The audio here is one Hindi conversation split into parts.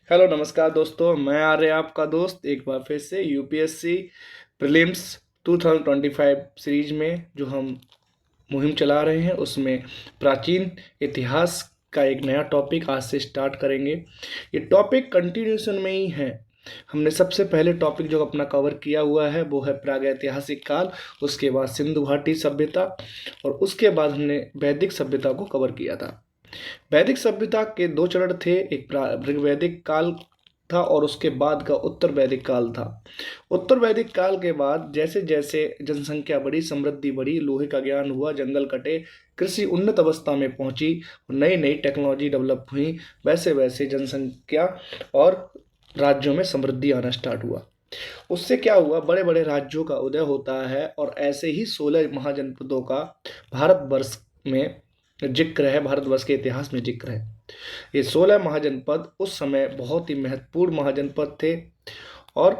हेलो नमस्कार दोस्तों, मैं आर्य आपका दोस्त एक बार फिर से यूपीएससी प्रीलिम्स 2025 सीरीज में जो हम मुहिम चला रहे हैं उसमें प्राचीन इतिहास का एक नया टॉपिक आज से स्टार्ट करेंगे। ये टॉपिक कंटिन्यूशन में ही है। हमने सबसे पहले टॉपिक जो अपना कवर किया हुआ है वो है प्रागैतिहासिक काल, उसके बाद सिंधु घाटी सभ्यता और उसके बाद हमने वैदिक सभ्यता को कवर किया था। वैदिक सभ्यता के दो चरण थे, एक ऋग्वैदिक काल था और उसके बाद का उत्तर वैदिक काल था। उत्तर वैदिक काल के बाद जैसे जैसे जनसंख्या बढ़ी, समृद्धि बढ़ी, लोहे का ज्ञान हुआ, जंगल कटे, कृषि उन्नत अवस्था में पहुंची, नई नई टेक्नोलॉजी डेवलप हुई, वैसे वैसे जनसंख्या और राज्यों में समृद्धि आना स्टार्ट हुआ। उससे क्या हुआ, बड़े बड़े राज्यों का उदय होता है और ऐसे ही 16 महाजनपदों का भारतवर्ष में जिक्र है, भारतवर्ष के इतिहास में जिक्र है। ये 16 महाजनपद उस समय बहुत ही महत्वपूर्ण महाजनपद थे और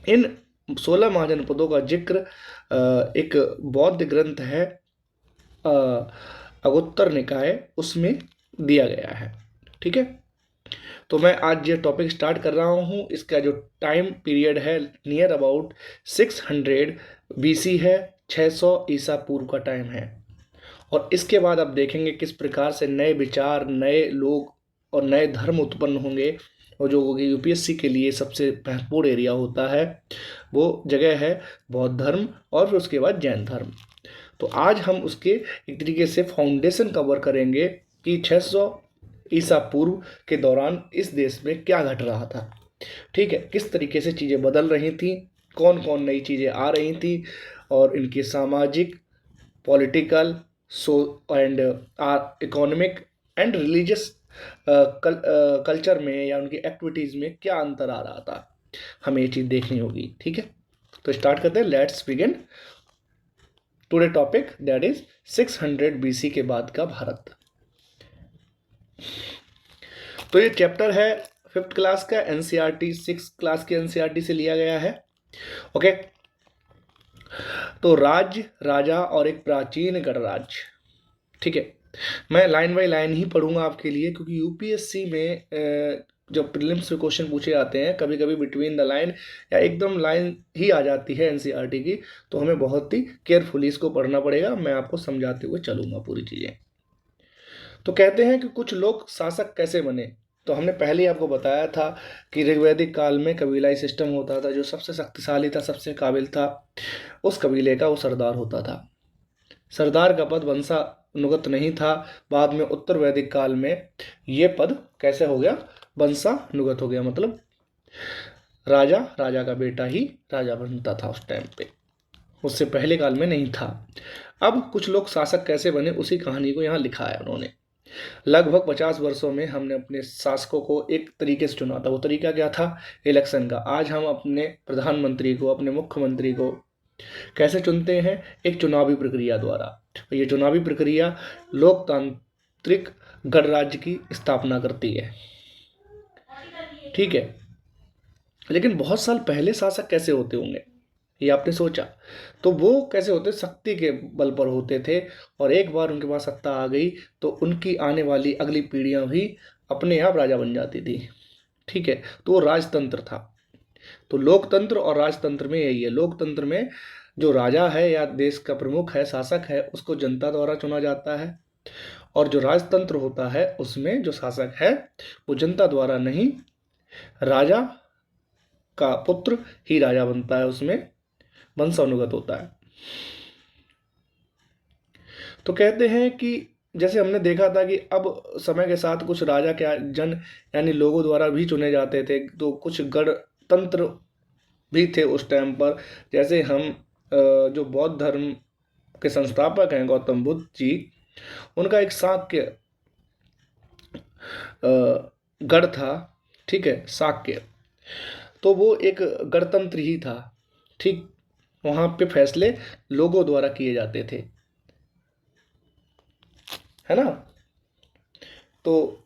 इन 16 महाजनपदों का जिक्र एक बौद्ध ग्रंथ है अगुत्तर निकाय, उसमें दिया गया है। ठीक है, तो मैं आज ये टॉपिक स्टार्ट कर रहा हूँ। इसका जो टाइम पीरियड है नियर अबाउट 600 बीसी है, 600 ईसा पूर्व का टाइम है। और इसके बाद आप देखेंगे किस प्रकार से नए विचार, नए लोग और नए धर्म उत्पन्न होंगे। और जो यूपीएससी के लिए सबसे महत्वपूर्ण एरिया होता है वो जगह है बौद्ध धर्म और फिर उसके बाद जैन धर्म। तो आज हम उसके एक तरीके से फाउंडेशन कवर करेंगे कि 600 ईसा पूर्व के दौरान इस देश में क्या घट रहा था। ठीक है, किस तरीके से चीज़ें बदल रही थी, कौन कौन नई चीज़ें आ रही थी और इनकी सामाजिक, political, so and economic and religious culture में या उनकी एक्टिविटीज़ में क्या अंतर आ रहा था, हमें ये चीज़ देखनी होगी। ठीक है, तो स्टार्ट करते हैं। Let's begin today topic that is 600 BC के बाद का भारत। तो ये चैप्टर है 5th क्लास का, एनसीईआरटी 6th क्लास के एनसीईआरटी से लिया गया है। ओके, तो राज्य, राजा और एक प्राचीन गणराज्य। ठीक है, मैं लाइन बाय लाइन ही पढ़ूंगा आपके लिए, क्योंकि यूपीएससी में जब प्रीलिम्स में क्वेश्चन पूछे जाते हैं कभी कभी बिटवीन द लाइन या एकदम लाइन ही आ जाती है एनसीईआरटी की, तो हमें बहुत ही केयरफुली इसको पढ़ना पड़ेगा। मैं आपको समझाते हुए चलूंगा पूरी चीज़ें। तो कहते हैं कि कुछ लोग शासक कैसे बने। तो हमने पहले ही आपको बताया था कि ऋग्वैदिक काल में कबीलाई सिस्टम होता था। जो सबसे शक्तिशाली था, सबसे काबिल था, उस कबीले का वो सरदार होता था। सरदार का पद वंशानुगत नहीं था। बाद में उत्तर वैदिक काल में ये पद कैसे हो गया, वंशानुगत हो गया। मतलब राजा, राजा का बेटा ही राजा बनता था उस टाइम पे, उससे पहले काल में नहीं था। अब कुछ लोग शासक कैसे बने, उसी कहानी को यहाँ लिखा है उन्होंने। लगभग 50 वर्षों में हमने अपने शासकों को एक तरीके से चुना था। वो तरीका क्या था, इलेक्शन का। आज हम अपने प्रधानमंत्री को, अपने मुख्यमंत्री को कैसे चुनते हैं, एक चुनावी प्रक्रिया द्वारा। ये चुनावी प्रक्रिया लोकतांत्रिक गणराज्य की स्थापना करती है। ठीक है, लेकिन बहुत साल पहले शासक कैसे होते होंगे ये आपने सोचा, तो वो कैसे होते, शक्ति के बल पर होते थे। और एक बार उनके पास सत्ता आ गई तो उनकी आने वाली अगली पीढ़ियां भी अपने आप राजा बन जाती थी। ठीक है, तो वो राजतंत्र था। तो लोकतंत्र और राजतंत्र में यही है। लोकतंत्र में जो राजा है या देश का प्रमुख है, शासक है, उसको जनता द्वारा चुना जाता है। और जो राजतंत्र होता है उसमें जो शासक है वो जनता द्वारा नहीं, राजा का पुत्र ही राजा बनता है, उसमें वंशानुगत होता है। तो कहते हैं कि जैसे हमने देखा था कि अब समय के साथ कुछ राजा क्या जन यानी लोगों द्वारा भी चुने जाते थे, तो कुछ गणतंत्र भी थे उस टाइम पर। जैसे हम जो बौद्ध धर्म के संस्थापक हैं गौतम बुद्ध जी, उनका एक शाक्य गढ़ था। ठीक है, शाक्य, तो वो एक गणतंत्र ही था। ठीक, वहाँ पे फैसले लोगों द्वारा किए जाते थे, है ना। तो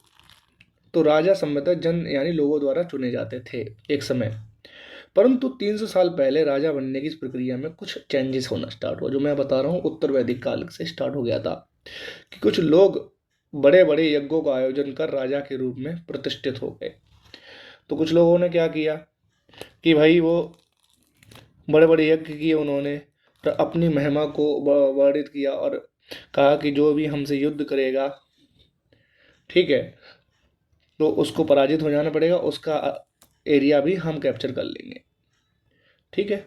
राजा संभवतः जन यानी लोगों द्वारा चुने जाते थे एक समय। परंतु 300 साल पहले राजा बनने की इस प्रक्रिया में कुछ चेंजेस होना स्टार्ट हुआ। जो मैं बता रहा हूँ उत्तर वैदिक काल से स्टार्ट हो गया था कि कुछ लोग बड़े बड़े यज्ञों का आयोजन कर राजा के रूप में प्रतिष्ठित हो गए। तो कुछ लोगों ने क्या किया कि भाई वो बड़े बड़े यज्ञ किए उन्होंने, तो अपनी महिमा को वर्णित किया और कहा कि जो भी हमसे युद्ध करेगा, ठीक है, तो उसको पराजित हो जाना पड़ेगा, उसका एरिया भी हम कैप्चर कर लेंगे, ठीक है।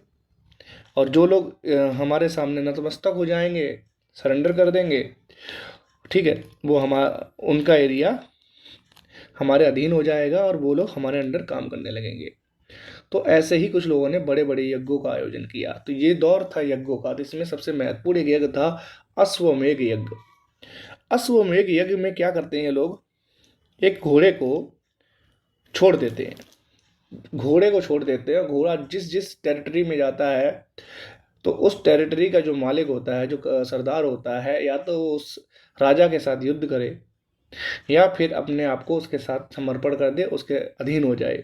और जो लोग हमारे सामने नतमस्तक हो जाएंगे, सरेंडर कर देंगे, ठीक है, वो उनका एरिया हमारे अधीन हो जाएगा और वो लोग हमारे अंडर काम करने लगेंगे। तो ऐसे ही कुछ लोगों ने बड़े बड़े यज्ञों का आयोजन किया। तो ये दौर था यज्ञों का। तो इसमें सबसे महत्वपूर्ण एक यज्ञ था अश्वमेध यज्ञ। अश्वमेध यज्ञ में क्या करते हैं ये लोग, एक घोड़े को छोड़ देते हैं, घोड़े को छोड़ देते हैं। घोड़ा जिस जिस टेरिटरी में जाता है, तो उस टेरिटरी का जो मालिक होता है, जो सरदार होता है, या तो उस राजा के साथ युद्ध करे या फिर अपने आप को उसके साथ समर्पण कर दे, उसके अधीन हो जाए,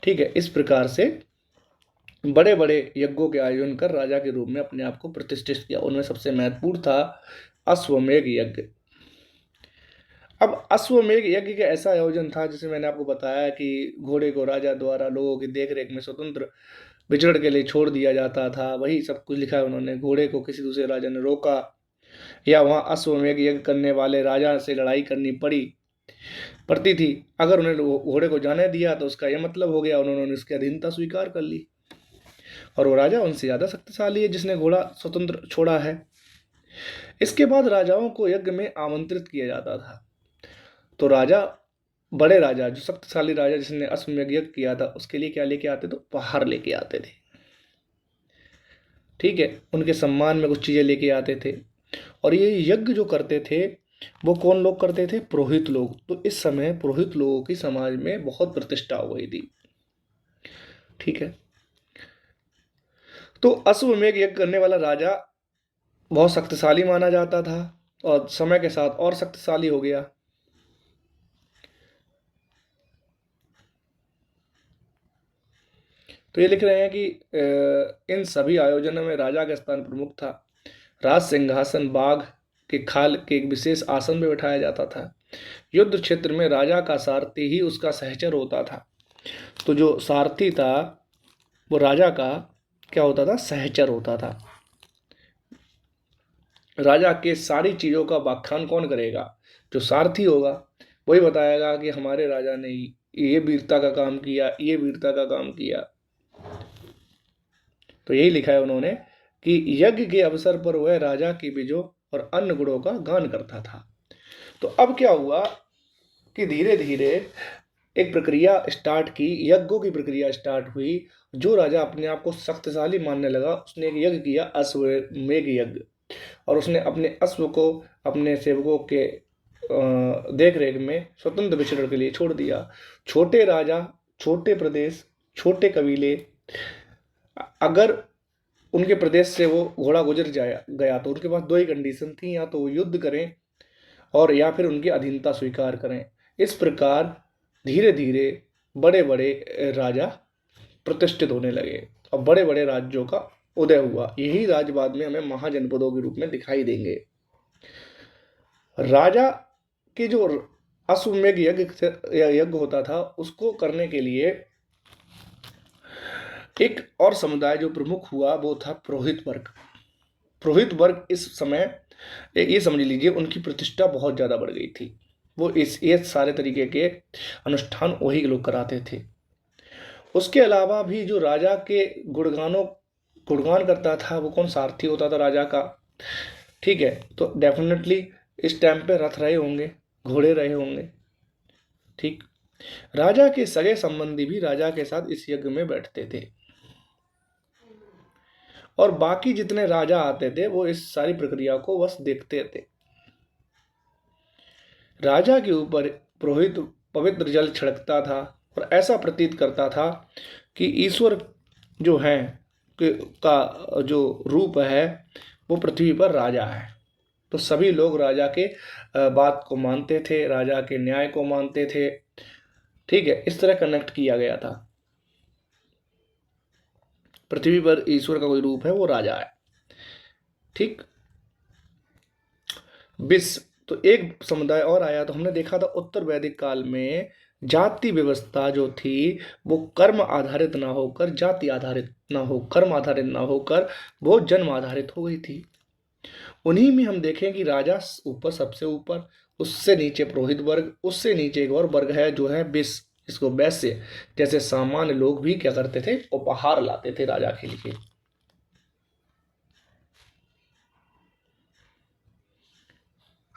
ठीक है। इस प्रकार से बड़े बड़े यज्ञों के आयोजन कर राजा के रूप में अपने आप को प्रतिष्ठित किया। उनमें सबसे महत्वपूर्ण था अश्वमेध यज्ञ। अब अश्वमेध यज्ञ का ऐसा आयोजन था, जिसे मैंने आपको बताया कि घोड़े को राजा द्वारा लोगों की देखरेख में स्वतंत्र विचरण के लिए छोड़ दिया जाता था। वही सब कुछ लिखा है उन्होंने। घोड़े को किसी दूसरे राजा ने रोका, या वहां अश्वमेध यज्ञ करने वाले राजा से लड़ाई करनी पड़ती थी। अगर उन्हें घोड़े को जाने दिया तो उसका यह मतलब हो गया उन्होंने उसकी अधीनता स्वीकार कर ली, और वो राजा उनसे ज़्यादा शक्तिशाली है जिसने घोड़ा स्वतंत्र छोड़ा है। इसके बाद राजाओं को यज्ञ में आमंत्रित किया जाता था। तो बड़े राजा, जो शक्तिशाली राजा जिसने अश्वमेध यज्ञ किया था, उसके लिए क्या लेके आते, तो उपहार लेके आते थे, ठीक है। उनके सम्मान में कुछ चीज़ें लेके आते थे। और ये यज्ञ जो करते थे, वो कौन लोग करते थे, पुरोहित लोग। तो इस समय पुरोहित लोगों की समाज में बहुत प्रतिष्ठा हो गई थी, ठीक है। तो अश्वमेध यज्ञ करने वाला राजा बहुत शक्तिशाली माना जाता था, और समय के साथ और शक्तिशाली हो गया। तो ये लिख रहे हैं कि इन सभी आयोजनों में राजा का स्थान प्रमुख था। राज सिंहासन बाघ के खाल के एक विशेष आसन में बैठाया जाता था। युद्ध क्षेत्र में राजा का सारथी ही उसका सहचर होता था। तो जो सारथी था वो राजा का क्या होता था, सहचर होता था। राजा के सारी चीजों का व्याख्यान कौन करेगा, जो सारथी होगा। वही बताएगा कि हमारे राजा ने ये वीरता का काम किया, ये वीरता का काम किया। तो यही लिखा है उन्होंने कि यज्ञ के अवसर पर वह राजा की विजय और अन्य गुणों का गान करता था। तो अब क्या हुआ कि धीरे धीरे एक प्रक्रिया स्टार्ट की, यज्ञों की प्रक्रिया स्टार्ट हुई। जो राजा अपने आप को शक्तिशाली मानने लगा, उसने एक यज्ञ किया, अश्वमेध यज्ञ। और उसने अपने अश्व को अपने सेवकों के देख रेख में स्वतंत्र विचरण के लिए छोड़ दिया। छोटे राजा, छोटे प्रदेश, छोटे कबीले, अगर उनके प्रदेश से वो घोड़ा गुजर गया तो उनके पास दो ही कंडीशन थी, या तो वो युद्ध करें और या फिर उनकी अधीनता स्वीकार करें। इस प्रकार धीरे धीरे बड़े बड़े राजा प्रतिष्ठित होने लगे और बड़े बड़े राज्यों का उदय हुआ। यही राज्य बाद में हमें महाजनपदों के रूप में दिखाई देंगे। राजा के जो अश्वमेध यज्ञ होता था, उसको करने के लिए एक और समुदाय जो प्रमुख हुआ वो था पुरोहित वर्ग। पुरोहित वर्ग इस समय ये समझ लीजिए उनकी प्रतिष्ठा बहुत ज़्यादा बढ़ गई थी। वो ये सारे तरीके के अनुष्ठान वही लोग कराते थे। उसके अलावा भी जो राजा के गुणगान करता था, वो कौन, सारथी होता था राजा का, ठीक है। तो डेफिनेटली इस टाइम पे रथ रहे होंगे, घोड़े रहे होंगे, ठीक। राजा के सगे संबंधी भी राजा के साथ इस यज्ञ में बैठते थे, और बाकी जितने राजा आते थे वो इस सारी प्रक्रिया को बस देखते थे। राजा के ऊपर पुरोहित पवित्र जल छिड़कता था और ऐसा प्रतीत करता था कि ईश्वर जो है का जो रूप है वो पृथ्वी पर राजा है। तो सभी लोग राजा के बात को मानते थे, राजा के न्याय को मानते थे, ठीक है। इस तरह कनेक्ट किया गया था। पृथ्वी पर ईश्वर का कोई रूप है, वो राजा है, ठीक। तो एक समुदाय और आया, तो हमने देखा था उत्तर वैदिक काल में जाति व्यवस्था जो थी वो कर्म आधारित ना होकर जाति आधारित ना हो, कर्म आधारित ना होकर वो जन्म आधारित हो गई थी। उन्हीं में हम देखें कि राजा ऊपर, सबसे ऊपर, उससे नीचे पुरोहित वर्ग, उससे नीचे एक और वर्ग है जो है विष, इसको वैश्य। जैसे सामान्य लोग भी क्या करते थे, उपहार लाते थे राजा के लिए।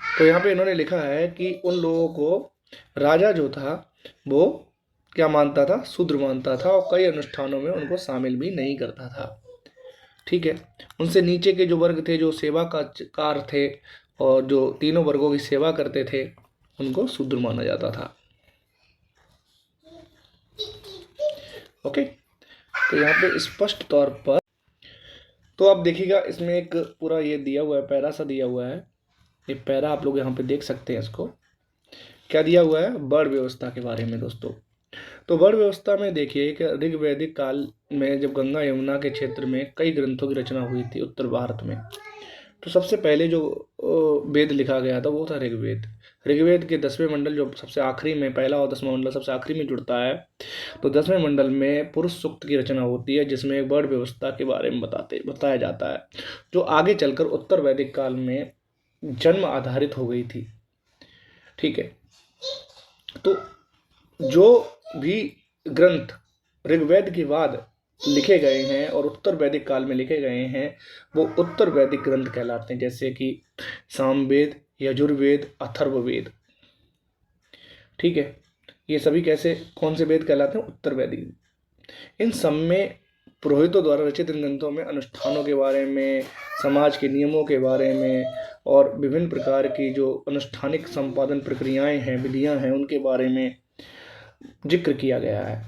तो यहाँ पे इन्होंने लिखा है कि उन लोगों को राजा जो था वो क्या मानता था, शूद्र मानता था, और कई अनुष्ठानों में उनको शामिल भी नहीं करता था। ठीक है। उनसे नीचे के जो वर्ग थे, जो सेवा का कार थे और जो तीनों वर्गों की सेवा करते थे, उनको शूद्र माना जाता था। ओके। तो यहाँ पे स्पष्ट तौर पर तो आप देखिएगा, इसमें एक पूरा ये दिया हुआ है, पैरा सा दिया हुआ है। ये पैरा आप लोग यहाँ पे देख सकते हैं। इसको क्या दिया हुआ है, वर्ण व्यवस्था के बारे में दोस्तों। तो वर्ण व्यवस्था में देखिए कि ऋग्वैदिक काल में जब गंगा यमुना के क्षेत्र में कई ग्रंथों की रचना हुई थी उत्तर भारत में, तो सबसे पहले जो वेद लिखा गया था वो था ऋग्वेद। ऋग्वेद के 10वें मंडल जो सबसे आखिरी में, पहला और 10वां मंडल सबसे आखिरी में जुड़ता है, तो 10वें मंडल में पुरुष सूक्त की रचना होती है, जिसमें एक वर्ण व्यवस्था के बारे में बताया जाता है, जो आगे चलकर उत्तर वैदिक काल में जन्म आधारित हो गई थी। ठीक है। तो जो भी ग्रंथ ऋग्वेद के बाद लिखे गए हैं और उत्तर वैदिक काल में लिखे गए हैं, वो उत्तर वैदिक ग्रंथ कहलाते हैं, जैसे कि सामवेद, यजुर्वेद, अथर्ववेद। ठीक है। ये सभी कैसे, कौन से वेद कहलाते हैं, उत्तर वैदिक। इन सब में पुरोहितों द्वारा रचित इन ग्रंथों में अनुष्ठानों के बारे में, समाज के नियमों के बारे में और विभिन्न प्रकार की जो अनुष्ठानिक संपादन प्रक्रियाएं हैं, विधियां हैं, उनके बारे में जिक्र किया गया है।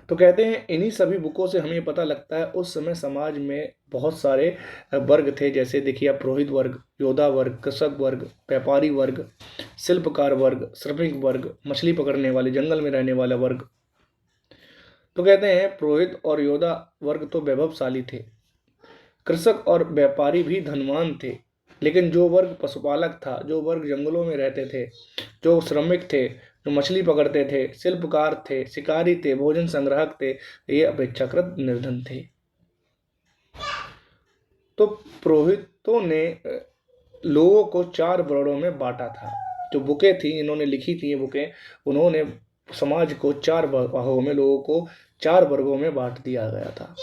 तो कहते हैं इन्हीं सभी बुकों से हमें पता लगता है उस समय समाज में बहुत सारे वर्ग थे। जैसे देखिए आप, पुरोहित वर्ग, योद्धा वर्ग, कृषक वर्ग, व्यापारी वर्ग, शिल्पकार वर्ग, श्रमिक वर्ग, मछली पकड़ने वाले, जंगल में रहने वाला वर्ग। तो कहते हैं पुरोहित और योद्धा वर्ग तो वैभवशाली थे, कृषक और व्यापारी भी धनवान थे, लेकिन जो वर्ग पशुपालक था, जो वर्ग जंगलों में रहते थे, जो श्रमिक थे, जो मछली पकड़ते थे, शिल्पकार थे, शिकारी थे, भोजन संग्राहक थे, ये अपेक्षाकृत निर्धन थे। तो पुरोहितों ने लोगों को 4 वर्णों में बांटा था। जो बुकें थी, इन्होंने लिखी थी ये बुकें, उन्होंने समाज को 4 भागों में, लोगों को 4 वर्गों में बांट दिया गया था।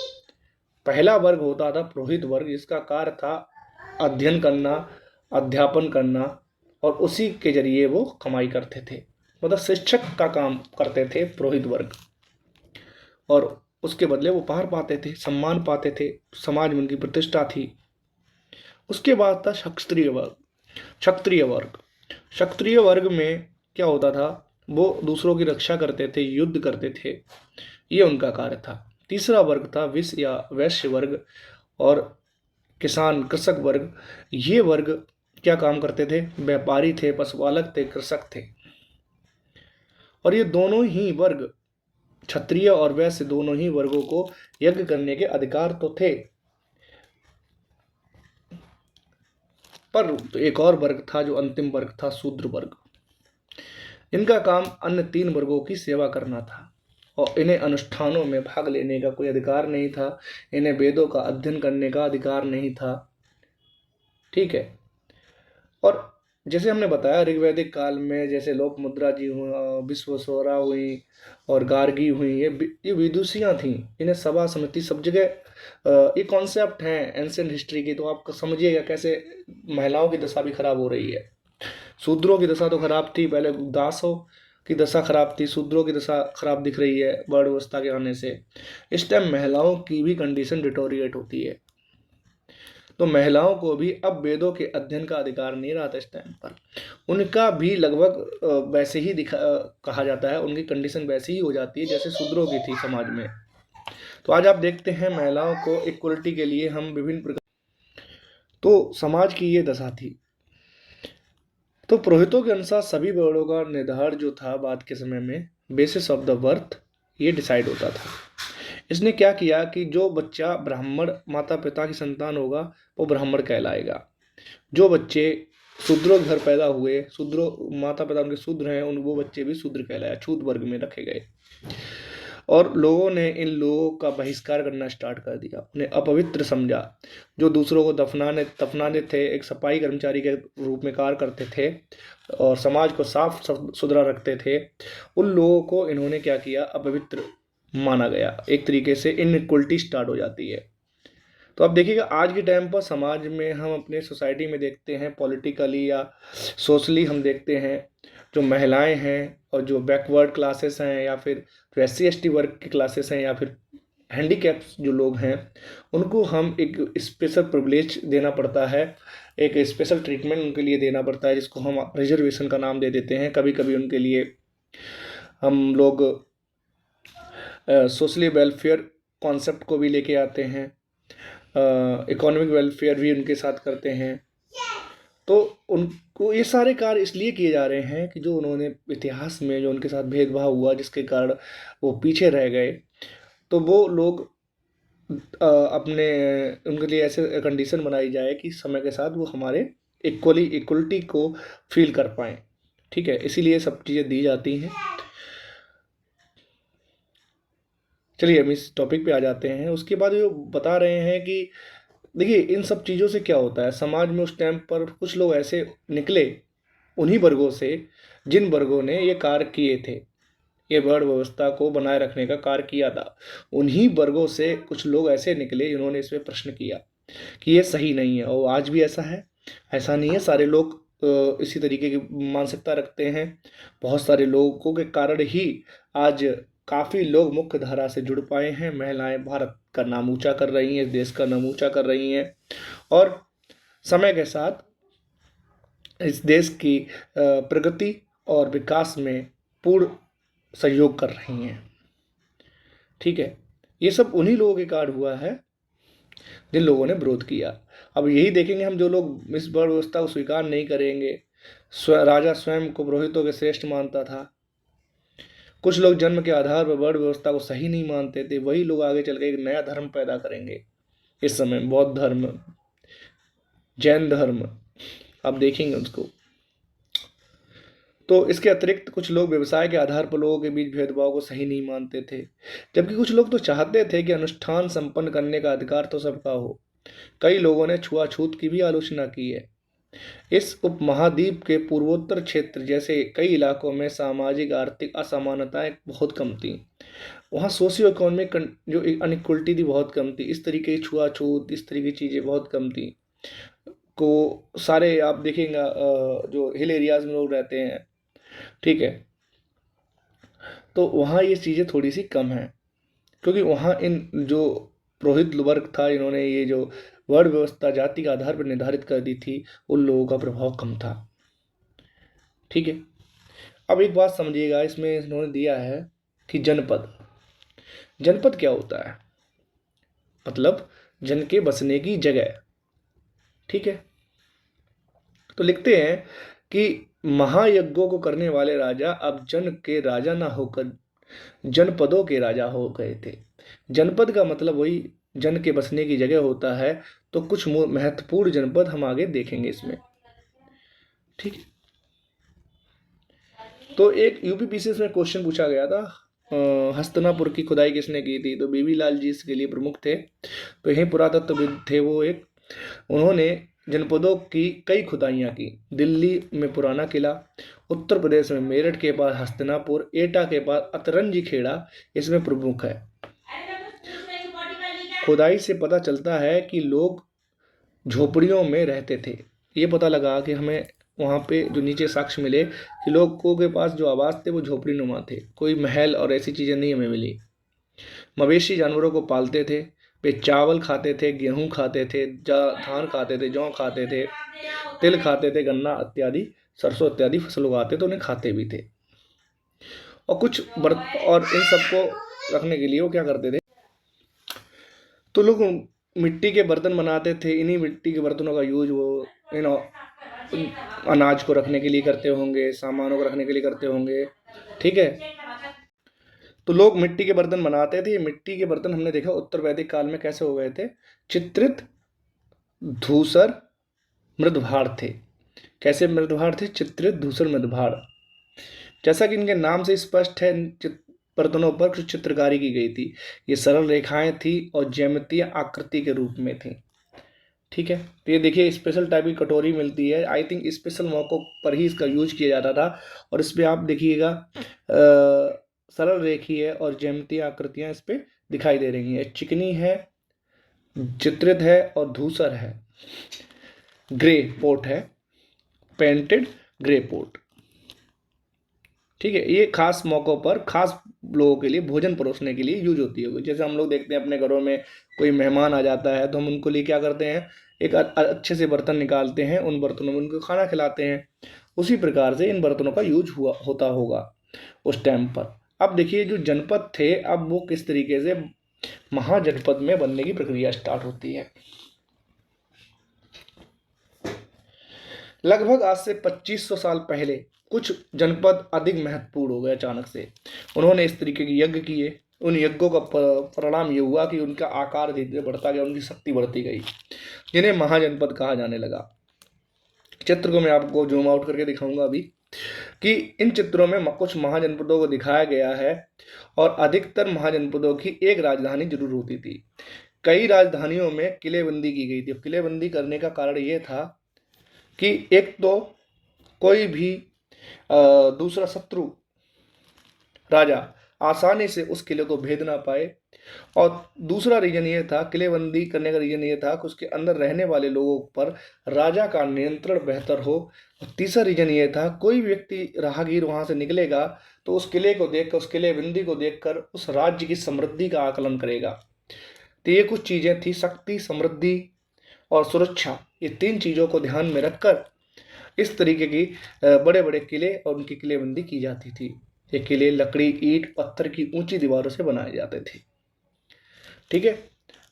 पहला वर्ग होता था पुरोहित वर्ग, जिसका कार्य था अध्ययन करना, अध्यापन करना, और उसी के जरिए वो कमाई करते थे, मतलब शिक्षक का काम करते थे पुरोहित वर्ग, और उसके बदले वो उपहार पाते थे, सम्मान पाते थे, समाज में उनकी प्रतिष्ठा थी। उसके बाद था क्षत्रिय वर्ग। क्षत्रिय वर्ग, क्षत्रिय वर्ग में क्या होता था, वो दूसरों की रक्षा करते थे, युद्ध करते थे, ये उनका कार्य था। तीसरा वर्ग था विश्व या वैश्य वर्ग और किसान, कृषक वर्ग। ये वर्ग क्या काम करते थे, व्यापारी थे, पशुपालक थे, कृषक थे। और ये दोनों ही वर्ग, क्षत्रिय और वैश्य, दोनों ही वर्गों को यज्ञ करने के अधिकार तो थे, पर एक और वर्ग था जो अंतिम वर्ग था, शूद्र वर्ग। इनका काम अन्य 3 वर्गों की सेवा करना था और इन्हें अनुष्ठानों में भाग लेने का कोई अधिकार नहीं था, इन्हें वेदों का अध्ययन करने का अधिकार नहीं था। ठीक है। और जैसे हमने बताया ऋग्वैदिक काल में जैसे लोपमुद्रा जी हुआ, विश्वेश्वरा हुई और गार्गी हुई, ये विदुषियाँ थीं। इन्हें सभा समिति सब जगह ये कॉन्सेप्ट हैं एंशिएंट हिस्ट्री की, तो आप समझिएगा कैसे महिलाओं की दशा भी खराब हो रही है। शूद्रों की दशा तो खराब थी, पहले दासों की दशा खराब थी, शूद्रों की दशा खराब दिख रही है वर्ण व्यवस्था के आने से। इस टाइम महिलाओं की भी कंडीशन डिटोरिएट होती है। तो महिलाओं को भी अब वेदों के अध्ययन का अधिकार नहीं रहा था इस टाइम पर, उनका भी लगभग वैसे ही कहा जाता है, उनकी कंडीशन वैसी ही हो जाती है जैसे शूद्रों की थी समाज में। तो आज आप देखते हैं महिलाओं को इक्वलिटी के लिए हम विभिन्न प्रकार, तो समाज की ये दशा थी। तो पुरोहितों के अनुसार सभी वर्णों का निर्धारण जो था बाद के समय में बेसिस ऑफ द बर्थ, ये डिसाइड होता था। इसने क्या किया कि जो बच्चा ब्राह्मण माता पिता की संतान होगा वो ब्राह्मण कहलाएगा, जो बच्चे शूद्रों के घर पैदा हुए, शूद्रों माता पिता उनके शूद्र हैं, उन वो बच्चे भी शूद्र कहलाए, छूत वर्ग में रखे गए। और लोगों ने इन लोगों का बहिष्कार करना स्टार्ट कर दिया, उन्हें अपवित्र समझा। जो दूसरों को दफनाने दफनाने थे, एक सफाई कर्मचारी के रूप में कार्य करते थे और समाज को साफ सुथरा रखते थे, उन लोगों को इन्होंने क्या किया, अपवित्र माना गया। एक तरीके से इनइक्वलिटी स्टार्ट हो जाती है। तो अब देखिएगा आज के टाइम पर समाज में हम अपने सोसाइटी में देखते हैं, पॉलिटिकली या सोशली हम देखते हैं, जो महिलाएं हैं और जो बैकवर्ड क्लासेस हैं या फिर जो SC ST वर्ग की क्लासेस हैं या फिर हैंडीकैप्स जो लोग हैं, उनको हम एक स्पेशल प्रिविलेज देना पड़ता है, एक स्पेशल ट्रीटमेंट उनके लिए देना पड़ता है, जिसको हम रिजर्वेशन का नाम दे देते हैं। कभी कभी उनके लिए हम लोग सोशली वेलफेयर कॉन्सेप्ट को भी लेके आते हैं, इकोनॉमिक वेलफेयर भी उनके साथ करते हैं। तो उनको ये सारे कार्य इसलिए किए जा रहे हैं कि जो उन्होंने इतिहास में जो उनके साथ भेदभाव हुआ, जिसके कारण वो पीछे रह गए, तो वो लोग अपने उनके लिए ऐसे कंडीशन बनाई जाए कि समय के साथ वो हमारे इक्वलिटी को फील कर पाएँ। ठीक है, इसीलिए सब चीज़ें दी जाती हैं। चलिए हम इस टॉपिक पे आ जाते हैं। उसके बाद जो बता रहे हैं कि देखिए इन सब चीज़ों से क्या होता है समाज में, उस टाइम पर कुछ लोग ऐसे निकले उन्हीं वर्गों से जिन वर्गों ने ये कार्य किए थे, ये वर्ण व्यवस्था को बनाए रखने का कार्य किया था। उन्हीं वर्गों से कुछ लोग ऐसे निकले जिन्होंने इसमें प्रश्न किया कि ये सही नहीं है। और आज भी ऐसा है, ऐसा नहीं है सारे लोग इसी तरीके की मानसिकता रखते हैं। बहुत सारे लोगों के कारण ही आज काफ़ी लोग मुख्य धारा से जुड़ पाए हैं। महिलाएं भारत का नाम ऊंचा कर रही हैं, देश का नाम ऊंचा कर रही हैं और समय के साथ इस देश की प्रगति और विकास में पूर्ण सहयोग कर रही हैं। ठीक है, ये सब उन्हीं लोगों के कारण हुआ है जिन लोगों ने विरोध किया। अब यही देखेंगे हम, जो लोग इस वर्ण व्यवस्था को स्वीकार नहीं करेंगे, राजा स्वयं को पुरोहितों के श्रेष्ठ मानता था, कुछ लोग जन्म के आधार पर वर्ण व्यवस्था को सही नहीं मानते थे, वही लोग आगे चल के एक नया धर्म पैदा करेंगे। इस समय बौद्ध धर्म, जैन धर्म, आप देखेंगे उसको। तो इसके अतिरिक्त कुछ लोग व्यवसाय के आधार पर लोगों के बीच भेदभाव को सही नहीं मानते थे, जबकि कुछ लोग तो चाहते थे कि अनुष्ठान संपन्न करने का अधिकार तो सबका हो। कई लोगों ने छुआछूत की भी आलोचना की है। इस उपमहाद्वीप के पूर्वोत्तर क्षेत्र जैसे कई इलाकों में सामाजिक आर्थिक असमानताएं बहुत कम थी। वहाँ सोशियो इकोनॉमिक जो अनइक्वलिटी थी बहुत कम थी। इस तरीके की छुआछूत, इस तरीके की चीज़ें बहुत कम थी। को सारे आप देखेंगे जो हिल एरियाज में लोग रहते हैं, ठीक है, तो वहाँ ये चीज़ें थोड़ी सी कम हैं, क्योंकि वहाँ इन जो पुरोहित वर्ग था, इन्होंने ये जो वर्ण व्यवस्था जाति के आधार पर निर्धारित कर दी थी, उन लोगों का प्रभाव कम था। ठीक है, अब एक बात समझिएगा, इसमें इन्होंने दिया है कि जनपद, जनपद क्या होता है, मतलब जन के बसने की जगह। ठीक है, तो लिखते हैं कि महायज्ञों को करने वाले राजा अब जन के राजा ना होकर जनपदों के राजा हो गए थे। जनपद का मतलब वही जन के बसने की जगह होता है। तो कुछ महत्वपूर्ण जनपद हम आगे देखेंगे इसमें। ठीक है, तो एक UPPCS में क्वेश्चन पूछा गया था, हस्तिनापुर की खुदाई किसने की थी, तो बीबी लाल जी इसके लिए प्रमुख थे। तो यही पुरातत्वविद थे वो एक, उन्होंने जनपदों की कई खुदाइयाँ की। दिल्ली में पुराना किला, उत्तर प्रदेश में मेरठ के पास हस्तिनापुर, एटा के पास अतरंजी खेड़ा इसमें प्रमुख है। खुदाई से पता चलता है कि लोग झोपड़ियों में रहते थे। ये पता लगा कि हमें वहाँ पे जो नीचे साक्ष्य मिले कि लोगों के पास जो आवास थे वो झोपड़ी नुमा थे, कोई महल और ऐसी चीज़ें नहीं हमें मिली। मवेशी जानवरों को पालते थे, वे चावल खाते थे, गेहूँ खाते थे, धान खाते थे, जौ खाते थे, तिल खाते थे, गन्ना इत्यादि, सरसों इत्यादि फसल उगाते थे, उन्हें खाते भी थे। और कुछ और इन सबको रखने के लिए वो क्या करते थे, तो लोग मिट्टी के बर्तन बनाते थे। इन्हीं मिट्टी के बर्तनों का यूज वो इन अनाज को रखने के लिए करते होंगे, सामानों को रखने के लिए करते होंगे। ठीक है, तो लोग मिट्टी के बर्तन बनाते थे। ये मिट्टी के बर्तन हमने देखा उत्तर वैदिक काल में कैसे हो गए थे, चित्रित, धूसर, मृदभार थे। कैसे मृदभार थे? चित्रित धूसर मृदभार। जैसा कि इनके नाम से स्पष्ट है, बर्तनों पर कुछ चित्रकारी की गई थी। ये सरल रेखाएं थी और ज्यामितीय आकृति के रूप में थी। ठीक है, तो ये देखिए स्पेशल टाइप की कटोरी मिलती है। आई थिंक स्पेशल मौकों पर ही इसका यूज किया जाता था। और इस पे आप देखिएगा सरल रेखीय और ज्यामितीय आकृतियां इस पे दिखाई दे रही हैं। चिकनी है, चित्रित है और धूसर है। ग्रे पोर्ट है, पेंटेड ग्रे पोर्ट। ठीक है, ये खास मौक़ों पर खास लोगों के लिए भोजन परोसने के लिए यूज होती है। जैसे हम लोग देखते हैं अपने घरों में कोई मेहमान आ जाता है तो हम उनको लिए क्या करते हैं, एक अच्छे से बर्तन निकालते हैं, उन बर्तनों में उनको खाना खिलाते हैं। उसी प्रकार से इन बर्तनों का यूज होता होगा उस टाइम पर। अब देखिए जो जनपद थे, अब वो किस तरीके से महाजनपद में बनने की प्रक्रिया स्टार्ट होती है। लगभग आज से 2500 साल पहले कुछ जनपद अधिक महत्वपूर्ण हो गए अचानक से। उन्होंने इस तरीके के यज्ञ किए। उन यज्ञों का परिणाम ये हुआ कि उनका आकार धीरे धीरे बढ़ता गया, उनकी शक्ति बढ़ती गई, जिन्हें महाजनपद कहा जाने लगा। चित्र को मैं आपको जूम आउट करके दिखाऊंगा अभी कि इन चित्रों में कुछ महाजनपदों को दिखाया गया है और अधिकतर महाजनपदों की एक राजधानी जरूर होती थी। कई राजधानियों में किलेबंदी की गई थी। किलेबंदी करने का कारण ये था कि एक तो कोई भी दूसरा शत्रु राजा आसानी से उस किले को भेद ना पाए, और दूसरा रीजन ये था, किलेबंदी करने का रीजन ये था कि उसके अंदर रहने वाले लोगों पर राजा का नियंत्रण बेहतर हो। और तीसरा रीजन ये था, कोई व्यक्ति राहगीर वहाँ से निकलेगा तो उस किले को देखकर, उस किलेबंदी को देखकर उस राज्य की समृद्धि का आकलन करेगा। तो ये कुछ चीज़ें थी, शक्ति, समृद्धि और सुरक्षा। ये तीन चीज़ों को ध्यान में रखकर इस तरीके की बड़े बड़े किले और उनकी किलेबंदी की जाती थी। ये किले लकड़ी, ईंट, पत्थर की ऊंची दीवारों से बनाए जाते थे। ठीक है,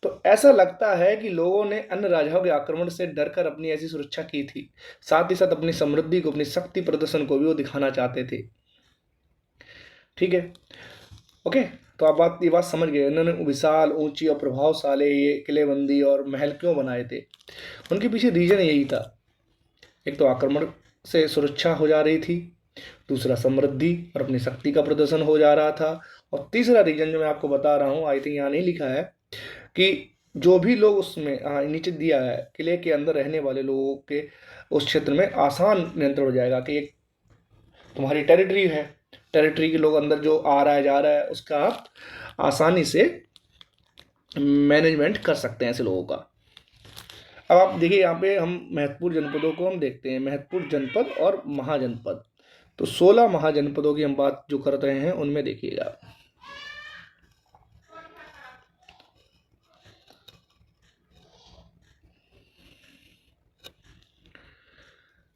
तो ऐसा लगता है कि लोगों ने अन्य राजाओं के आक्रमण से डरकर अपनी ऐसी सुरक्षा की थी। साथ ही साथ अपनी समृद्धि को, अपनी शक्ति प्रदर्शन को भी वो दिखाना चाहते थे। ठीक है, ओके, तो आप ये बात समझ गए। उन्होंने विशाल, ऊंची और प्रभावशाली ये किलेबंदी और महल क्यों बनाए थे? उनके पीछे रीजन यही था। एक तो आक्रमण से सुरक्षा हो जा रही थी, दूसरा समृद्धि और अपनी शक्ति का प्रदर्शन हो जा रहा था, और तीसरा रीजन जो मैं आपको बता रहा हूँ, आई थिंक यहाँ नहीं लिखा है, कि जो भी लोग उसमें नीचे दिया है, किले के अंदर रहने वाले लोगों के उस क्षेत्र में आसान नियंत्रण हो जाएगा कि एक तुम्हारी टेरिटरी है, टेरिटरी के लोग अंदर जो आ रहा है जा रहा है उसका आप आसानी से मैनेजमेंट कर सकते हैं ऐसे लोगों का। अब आप देखिए यहाँ पे हम महत्वपूर्ण जनपदों को हम देखते हैं, महत्वपूर्ण जनपद और महाजनपद। तो 16 महाजनपदों की हम बात जो कर रहे हैं उनमें देखिएगा।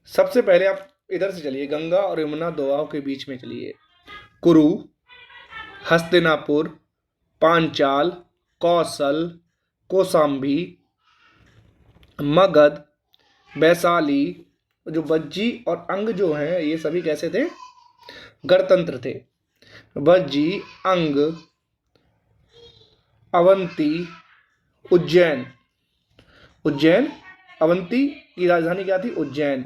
सबसे पहले आप इधर से चलिए, गंगा और यमुना दोआब के बीच में चलिए। कुरु, हस्तिनापुर, पांचाल, कौशल, कौशाम्बी, मगध, वैशाली, जो बज्जी और अंग जो हैं ये सभी कैसे थे? गणतंत्र थे। बज्जी, अंग, अवंती, उज्जैन। उज्जैन, अवंती की राजधानी क्या थी? उज्जैन।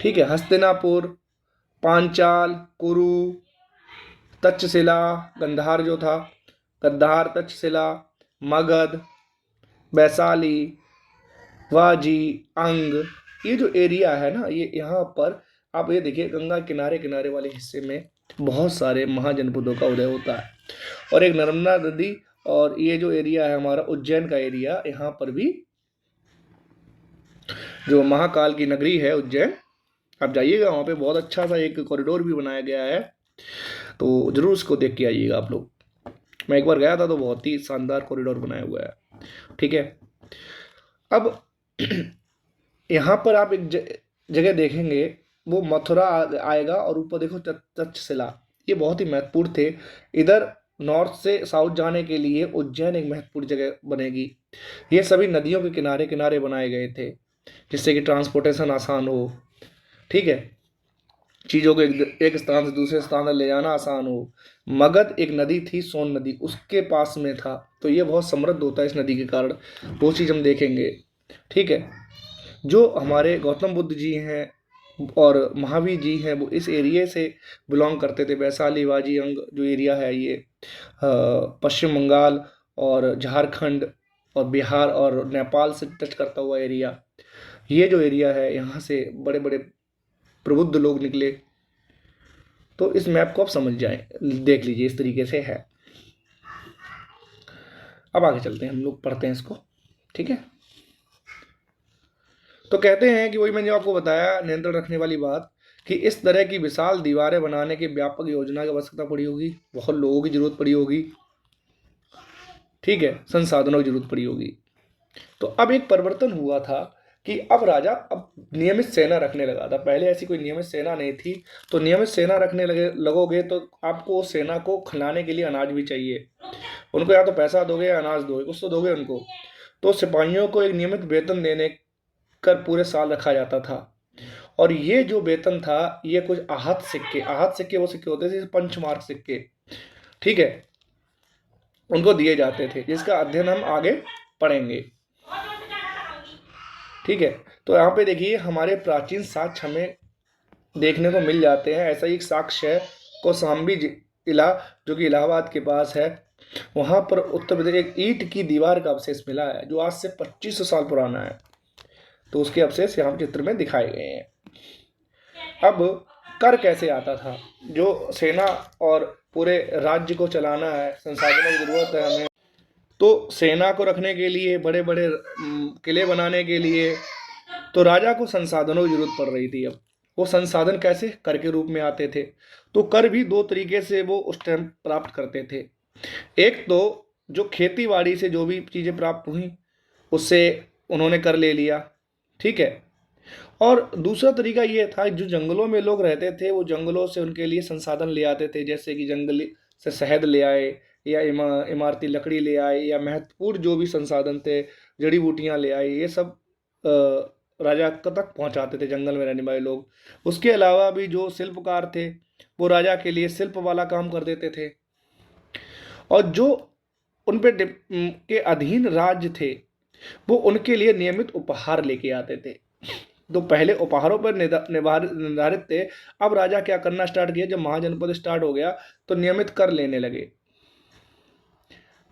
ठीक है, हस्तिनापुर, पांचाल, कुरु, तक्षशिला, गंधार जो था, गंधार, तक्षशिला, मगध, वैशाली, वाजी, अंग, ये जो एरिया है ना, ये यहाँ पर आप ये देखिए, गंगा किनारे किनारे वाले हिस्से में बहुत सारे महाजनपदों का उदय होता है। और एक नर्मदा नदी, और ये जो एरिया है हमारा उज्जैन का एरिया, यहाँ पर भी जो महाकाल की नगरी है उज्जैन, आप जाइएगा वहाँ पे बहुत अच्छा सा एक कॉरिडोर भी बनाया गया है, तो ज़रूर उसको देख के आइएगा आप लोग। मैं एक बार गया था तो बहुत ही शानदार कॉरिडोर बनाया हुआ है। ठीक है, अब यहाँ पर आप एक जगह देखेंगे, वो मथुरा आएगा और ऊपर देखो तक्षशिला, ये बहुत ही महत्वपूर्ण थे। इधर नॉर्थ से साउथ जाने के लिए उज्जैन एक महत्वपूर्ण जगह बनेगी। ये सभी नदियों के किनारे किनारे बनाए गए थे जिससे कि ट्रांसपोर्टेशन आसान हो। ठीक है, चीज़ों को एक स्थान से दूसरे स्थान तक ले जाना आसान हो। मगध एक नदी थी, सोन नदी, उसके पास में था, तो ये बहुत समृद्ध होता है इस नदी के कारण, वो चीज़ हम देखेंगे। ठीक है। जो हमारे गौतम बुद्ध जी हैं और महावीर जी हैं वो इस एरिया से बिलोंग करते थे। वैशाली वाजियंग जो एरिया है ये पश्चिम बंगाल और झारखंड और बिहार और नेपाल से टच करता हुआ एरिया, ये जो एरिया है यहाँ से बड़े बड़े प्रबुद्ध लोग निकले। तो इस मैप को आप समझ जाएं, देख लीजिए इस तरीके से है। अब आगे चलते हैं, हम लोग पढ़ते हैं इसको, ठीक है। तो कहते हैं कि वही मैंने आपको बताया नियंत्रण रखने वाली बात, कि इस तरह की विशाल दीवारें बनाने की व्यापक योजना की आवश्यकता पड़ी होगी, बहुत लोगों की जरूरत पड़ी होगी, ठीक है, संसाधनों की जरूरत पड़ी होगी। तो अब एक परिवर्तन हुआ था कि अब राजा अब नियमित सेना रखने लगा था। पहले ऐसी कोई नियमित सेना नहीं थी। तो नियमित सेना रखने लगोगे तो आपको सेना को खिलाने के लिए अनाज भी चाहिए। उनको या तो पैसा दोगे या अनाज दोगे, कुछ तो दोगे उनको। तो सिपाहियों को एक नियमित वेतन देने कर पूरे साल रखा जाता था। और ये जो वेतन था ये कुछ आहत सिक्के वो सिक्के होते थे पंचमार्क सिक्के, ठीक है, उनको दिए जाते थे, जिसका अध्ययन हम आगे पढ़ेंगे, ठीक है। तो यहाँ पे देखिए हमारे प्राचीन साक्ष्य हमें देखने को मिल जाते हैं। ऐसा ही एक साक्ष्य है कौशाम्बी जिला जो कि इलाहाबाद के पास है। वहाँ पर उत्तर प्रदेश एक ईंट की दीवार का अवशेष मिला है जो आज से 2500 साल पुराना है। तो उसके अवशेष यहाँ चित्र में दिखाए गए हैं। अब कर कैसे आता था? जो सेना और पूरे राज्य को चलाना है, संसाधनों की जरूरत है हमें, तो सेना को रखने के लिए, बड़े बड़े किले बनाने के लिए, तो राजा को संसाधनों की जरूरत पड़ रही थी। अब वो संसाधन कैसे? कर के रूप में आते थे। तो कर भी दो तरीके से वो उस टाइम प्राप्त करते थे। एक तो जो खेती बाड़ी से जो भी चीज़ें प्राप्त हुई उससे उन्होंने कर ले लिया, ठीक है। और दूसरा तरीका ये था जो जंगलों में लोग रहते थे वो जंगलों से उनके लिए संसाधन ले आते थे, जैसे कि जंगली से शहद ले आए या इमारती लकड़ी ले आए या महत्वपूर्ण जो भी संसाधन थे, जड़ी बूटियां ले आए, ये सब राजा तक पहुंचाते थे जंगल में रहने वाले लोग। उसके अलावा भी जो शिल्पकार थे वो राजा के लिए शिल्प वाला काम कर देते थे। और जो उन पे के अधीन राज्य थे वो उनके लिए नियमित उपहार लेके आते थे। तो पहले उपहारों पर निर्धारित थे। अब राजा क्या करना स्टार्ट किया, जब महाजनपद स्टार्ट हो गया तो नियमित कर लेने लगे।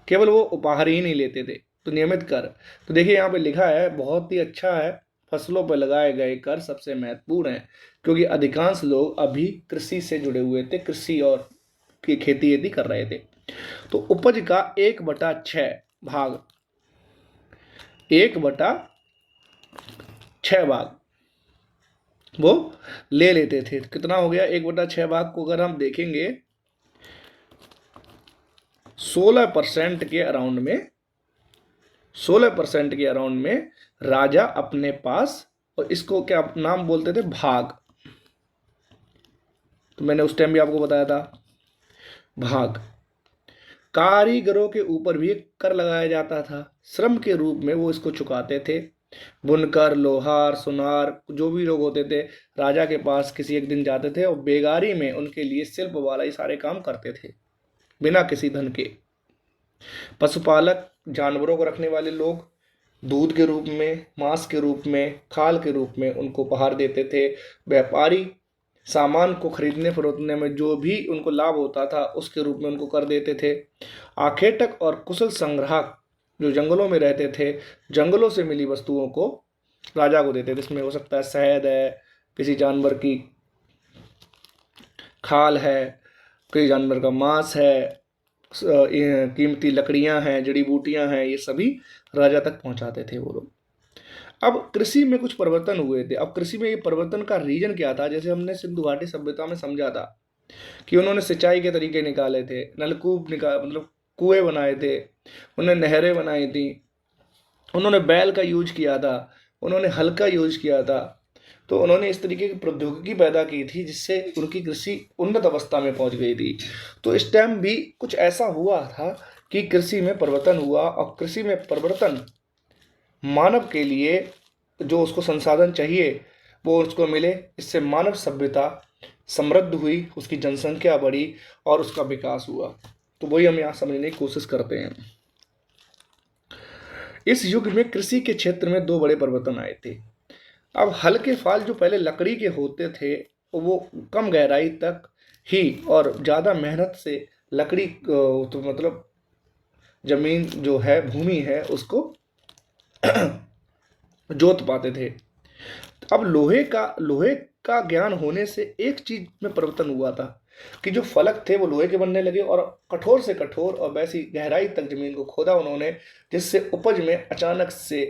केवल वो उपहार ही नहीं लेते थे, तो नियमित कर। तो देखिए यहाँ पे लिखा है, बहुत ही अच्छा है, फसलों पर लगाए गए कर सबसे महत्वपूर्ण है क्योंकि अधिकांश लोग अभी कृषि से जुड़े हुए थे, कृषि और की खेती कर रहे थे। तो उपज का 1/6 भाग, 1/6 भाग वो ले लेते थे। कितना हो गया? 1/6 भाग को अगर हम देखेंगे 16% के अराउंड में, 16% के अराउंड में राजा अपने पास, और इसको क्या नाम बोलते थे? भाग। तो मैंने उस टाइम भी आपको बताया था भाग। कारीगरों के ऊपर भी कर लगाया जाता था, श्रम के रूप में वो इसको चुकाते थे। बुनकर, लोहार, सुनार जो भी लोग होते थे राजा के पास किसी एक दिन जाते थे और बेगारी में उनके लिए शिल्प वाला ये सारे काम करते थे बिना किसी धन के। पशुपालक, जानवरों को रखने वाले लोग दूध के रूप में, मांस के रूप में, खाल के रूप में उनको उपहार देते थे। व्यापारी सामान को खरीदने फरोखने में जो भी उनको लाभ होता था उसके रूप में उनको कर देते थे। आखेटक और कुशल संग्राहक जो जंगलों में रहते थे, जंगलों से मिली वस्तुओं को राजा को देते थे। इसमें हो सकता है शहद है, किसी जानवर की खाल है, किसी जानवर का मांस है, कीमती लकड़ियां हैं, जड़ी बूटियां हैं, ये सभी राजा तक पहुंचाते थे वो लोग। अब कृषि में कुछ परिवर्तन हुए थे। अब कृषि में ये परिवर्तन का रीजन क्या था? जैसे हमने सिंधु घाटी सभ्यता में समझा था कि उन्होंने सिंचाई के तरीके निकाले थे, नलकूप मतलब कुएं बनाए थे, उन्होंने नहरें बनाई थी, उन्होंने बैल का यूज किया था, उन्होंने हल का यूज किया था। तो उन्होंने इस तरीके की प्रौद्योगिकी पैदा की थी जिससे उनकी कृषि उन्नत अवस्था में पहुंच गई थी। तो इस टाइम भी कुछ ऐसा हुआ था कि कृषि में परिवर्तन हुआ, और कृषि में परिवर्तन मानव के लिए जो उसको संसाधन चाहिए वो उसको मिले, इससे मानव सभ्यता समृद्ध हुई, उसकी जनसंख्या बढ़ी और उसका विकास हुआ। तो वही हम यहाँ समझने की कोशिश करते हैं। इस युग में कृषि के क्षेत्र में दो बड़े परिवर्तन आए थे। अब हल्के फाल जो पहले लकड़ी के होते थे वो कम गहराई तक ही और ज़्यादा मेहनत से लकड़ी तो मतलब जमीन जो है, भूमि है, उसको जोत पाते थे। अब लोहे का ज्ञान होने से एक चीज में परिवर्तन हुआ था कि जो फलक थे वो लोहे के बनने लगे और कठोर से कठोर और वैसी गहराई तक जमीन को खोदा उन्होंने, जिससे उपज में अचानक से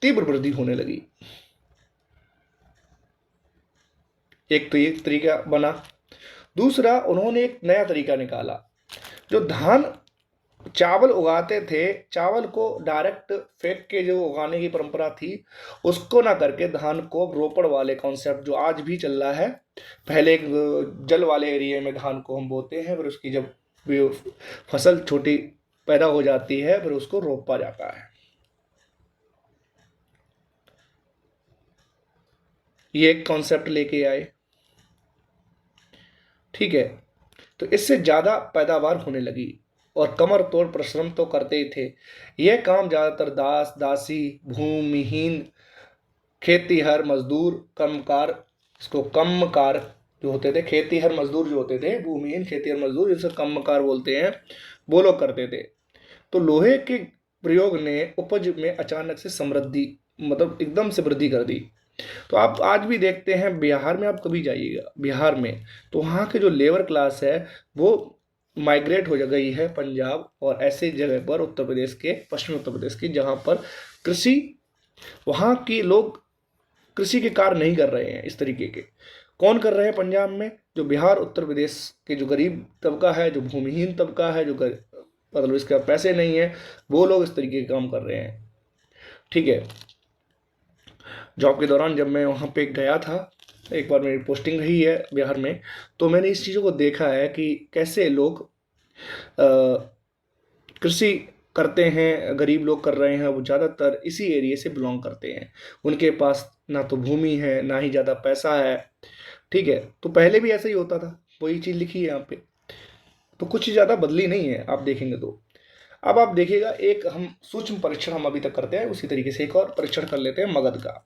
तीव्र वृद्धि होने लगी। एक तो ये तरीका बना। दूसरा, उन्होंने एक नया तरीका निकाला। जो धान चावल उगाते थे, चावल को डायरेक्ट फेंक के जो उगाने की परंपरा थी, उसको ना करके धान को रोपड़ वाले कॉन्सेप्ट जो आज भी चल रहा है। पहले एक जल वाले एरिया में धान को हम बोते हैं, फिर उसकी जब फसल छोटी पैदा हो जाती है फिर उसको रोपा जाता है। ये एक कॉन्सेप्ट लेके आए, ठीक है। तो इससे ज़्यादा पैदावार होने लगी और कमर तोड़ परिश्रम तो करते ही थे। यह काम ज़्यादातर दास दासी, भूमिहीन, खेतीहर मजदूर, कर्मकार, इसको कम्मकार जो होते थे, खेतीहर मजदूर जो होते थे, भूमिहीन खेतीहर मजदूर, जिसे कम्मकार बोलते हैं, वो लोग करते थे। तो लोहे के प्रयोग ने उपज में अचानक से समृद्धि, मतलब एकदम से वृद्धि कर दी। तो आप आज भी देखते हैं बिहार में, आप कभी जाइएगा बिहार में, तो वहाँ के जो लेबर क्लास है वो माइग्रेट हो गई है पंजाब और ऐसे जगह पर, उत्तर प्रदेश के, पश्चिमी उत्तर प्रदेश की, जहाँ पर कृषि, वहाँ के लोग कृषि के कार्य नहीं कर रहे हैं इस तरीके के। कौन कर रहे हैं पंजाब में? जो बिहार उत्तर प्रदेश के जो गरीब तबका है, जो भूमिहीन तबका है, जो मतलब इसके पैसे नहीं है, वो लोग इस तरीके के काम कर रहे हैं, ठीक है। जॉब के दौरान जब मैं वहाँ पे गया था, एक बार मेरी पोस्टिंग रही है बिहार में, तो मैंने इस चीज़ों को देखा है कि कैसे लोग कृषि करते हैं, गरीब लोग कर रहे हैं, वो ज़्यादातर इसी एरिया से बिलोंग करते हैं। उनके पास ना तो भूमि है, ना ही ज़्यादा पैसा है, ठीक है। तो पहले भी ऐसा ही होता था, वही चीज़ लिखी है यहाँ पे, तो कुछ ज़्यादा बदली नहीं है आप देखेंगे तो। अब आप देखिएगा, एक हम सूक्ष्म परीक्षण हम अभी तक करते हैं, उसी तरीके से एक और परीक्षण कर लेते हैं मगध का।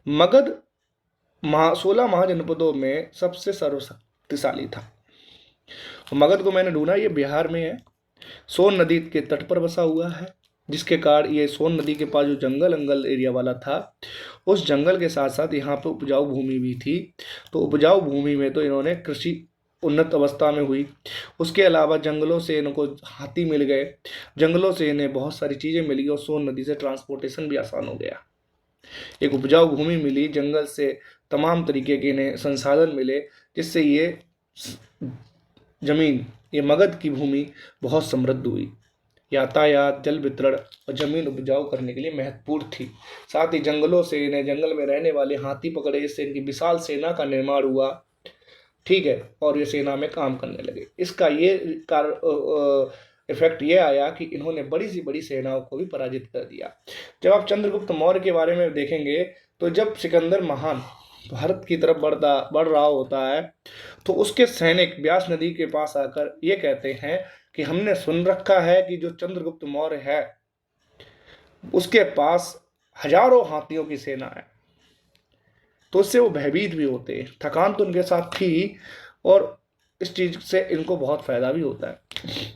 मगध 16 महाजनपदों में सबसे सर्वशक्तिशाली था। मगध को मैंने ढूंढा, ये बिहार में है, सोन नदी के तट पर बसा हुआ है, जिसके कारण ये सोन नदी के पास जो जंगल अंगल एरिया वाला था, उस जंगल के साथ साथ यहाँ पे उपजाऊ भूमि भी थी। तो उपजाऊ भूमि में तो इन्होंने कृषि उन्नत अवस्था में हुई। उसके अलावा जंगलों से इनको हाथी मिल गए, जंगलों से इन्हें बहुत सारी चीज़ें मिली और सोन नदी से ट्रांसपोर्टेशन भी आसान हो गया। एक उपजाऊ भूमि मिली, जंगल से तमाम तरीके के इन्हें संसाधन मिले, जिससे ये जमीन, ये मगध की भूमि बहुत समृद्ध हुई। यातायात, जल वितरण और जमीन उपजाऊ करने के लिए महत्वपूर्ण थी। साथ ही जंगलों से इन्हें, जंगल में रहने वाले हाथी पकड़े, इससे इनकी विशाल सेना का निर्माण हुआ, ठीक है, और ये सेना में काम करने लगे। इसका ये इफेक्ट ये आया कि इन्होंने बड़ी सी बड़ी सेनाओं को भी पराजित कर दिया। जब आप चंद्रगुप्त मौर्य के बारे में देखेंगे, तो जब सिकंदर महान भारत की तरफ बढ़ रहा होता है, तो उसके सैनिक ब्यास नदी के पास आकर ये कहते हैं कि हमने सुन रखा है कि जो चंद्रगुप्त मौर्य है उसके पास हजारों हाथियों की सेना है। तो उससे वो भयभीत भी होते हैं। थकान तो उनके साथ थी और इस चीज से इनको बहुत फायदा भी होता है।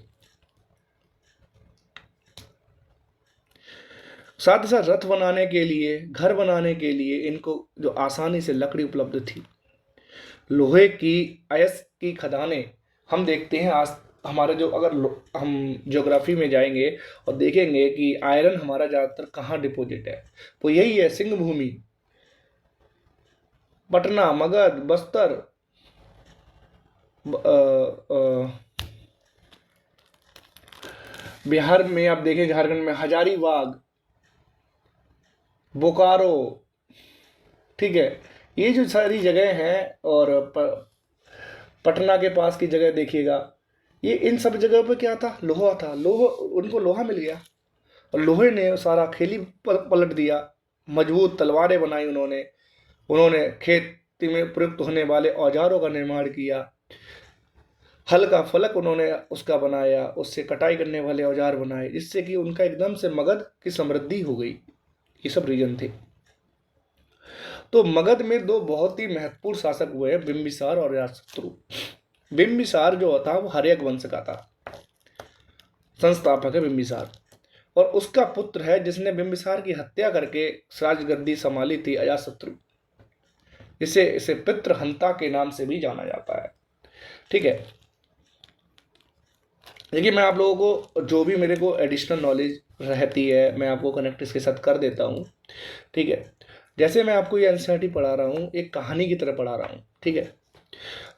साथ ही साथ रथ बनाने के लिए, घर बनाने के लिए इनको जो आसानी से लकड़ी उपलब्ध थी। लोहे की अयस्क की खदानें हम देखते हैं आज हमारे जो, अगर हम ज्योग्राफी में जाएंगे और देखेंगे कि आयरन हमारा ज़्यादातर कहाँ डिपॉजिट है, तो यही है सिंह भूमि, पटना, मगध, बस्तर, बिहार में आप देखें, झारखंड में हजारीबाग, बोकारो, ठीक है, ये जो सारी जगह हैं, और पटना के पास की जगह देखिएगा, ये इन सब जगह पर क्या था? लोहा था। उनको लोहा मिल गया और लोहे ने सारा खेली पलट दिया। मजबूत तलवारें बनाई उन्होंने खेती में प्रयुक्त होने वाले औजारों का निर्माण किया। हल्का फलक उन्होंने उसका बनाया, उससे कटाई करने वाले औजार बनाए, जिससे कि उनका एकदम से मगध की समृद्धि हो गई। ये सब रीजन थे। तो मगध में दो बहुत ही महत्वपूर्ण शासक हुए हैं, बिंबिसार और अजातशत्रु। बिंबिसार जो था वो हर्यक वंश का था, संस्थापक है बिंबिसार। और उसका पुत्र है जिसने बिंबिसार की हत्या करके राजगद्दी संभाली थी, अजातशत्रु। इसे पितृहंता के नाम से भी जाना जाता है। ठीक है, देखिए मैं आप लोगों को जो भी मेरे को एडिशनल नॉलेज रहती है मैं आपको कनेक्ट इसके साथ कर देता हूँ। ठीक है, जैसे मैं आपको ये एनसीईआरटी पढ़ा रहा हूँ, एक कहानी की तरह पढ़ा रहा हूँ। ठीक है,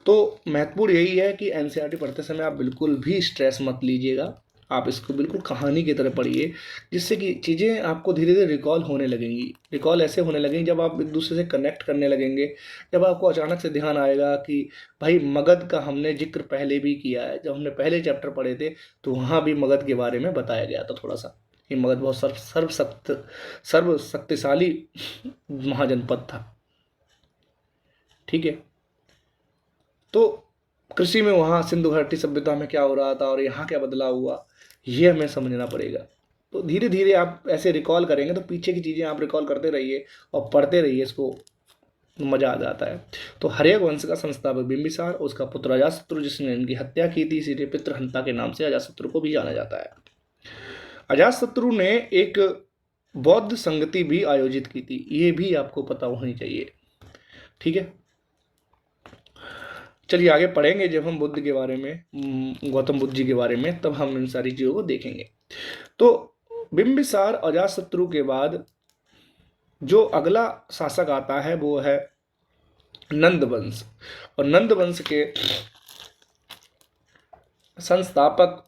तो महत्वपूर्ण यही है कि एनसीईआरटी पढ़ते समय आप बिल्कुल भी स्ट्रेस मत लीजिएगा, आप इसको बिल्कुल कहानी की तरह पढ़िए, जिससे कि चीज़ें आपको धीरे धीरे रिकॉल होने लगेंगी। रिकॉल ऐसे होने लगेंगी जब आप एक दूसरे से कनेक्ट करने लगेंगे, जब आपको अचानक से ध्यान आएगा कि भाई मगध का हमने जिक्र पहले भी किया है, जब हमने पहले चैप्टर पढ़े थे तो वहाँ भी मगध के बारे में बताया गया था थोड़ा सा, कि मगध बहुत सर्व शक्तिशाली महाजनपद था। ठीक है, तो कृषि में वहाँ सिंधु घाटी सभ्यता में क्या हो रहा था और यहाँ क्या बदलाव हुआ, ये हमें समझना पड़ेगा। तो धीरे धीरे आप ऐसे रिकॉल करेंगे तो पीछे की चीज़ें आप रिकॉल करते रहिए और पढ़ते रहिए, इसको मजा आ जाता है। तो हर्यक वंश का संस्थापक बिंबिसार, उसका पुत्र अजातशत्रु जिसने इनकी हत्या की थी, इसीलिए पितृहंता के नाम से अजातशत्रु को भी जाना जाता है। अजातशत्रु ने एक बौद्ध संगति भी आयोजित की थी, ये भी आपको पता होनी चाहिए। ठीक है, चलिए आगे पढ़ेंगे जब हम बुद्ध के बारे में, गौतम बुद्ध जी के बारे में, तब हम इन सारी चीज़ों को देखेंगे। तो बिंबिसार अजातशत्रु के बाद जो अगला शासक आता है वो है नंद वंश, और नंद वंश के संस्थापक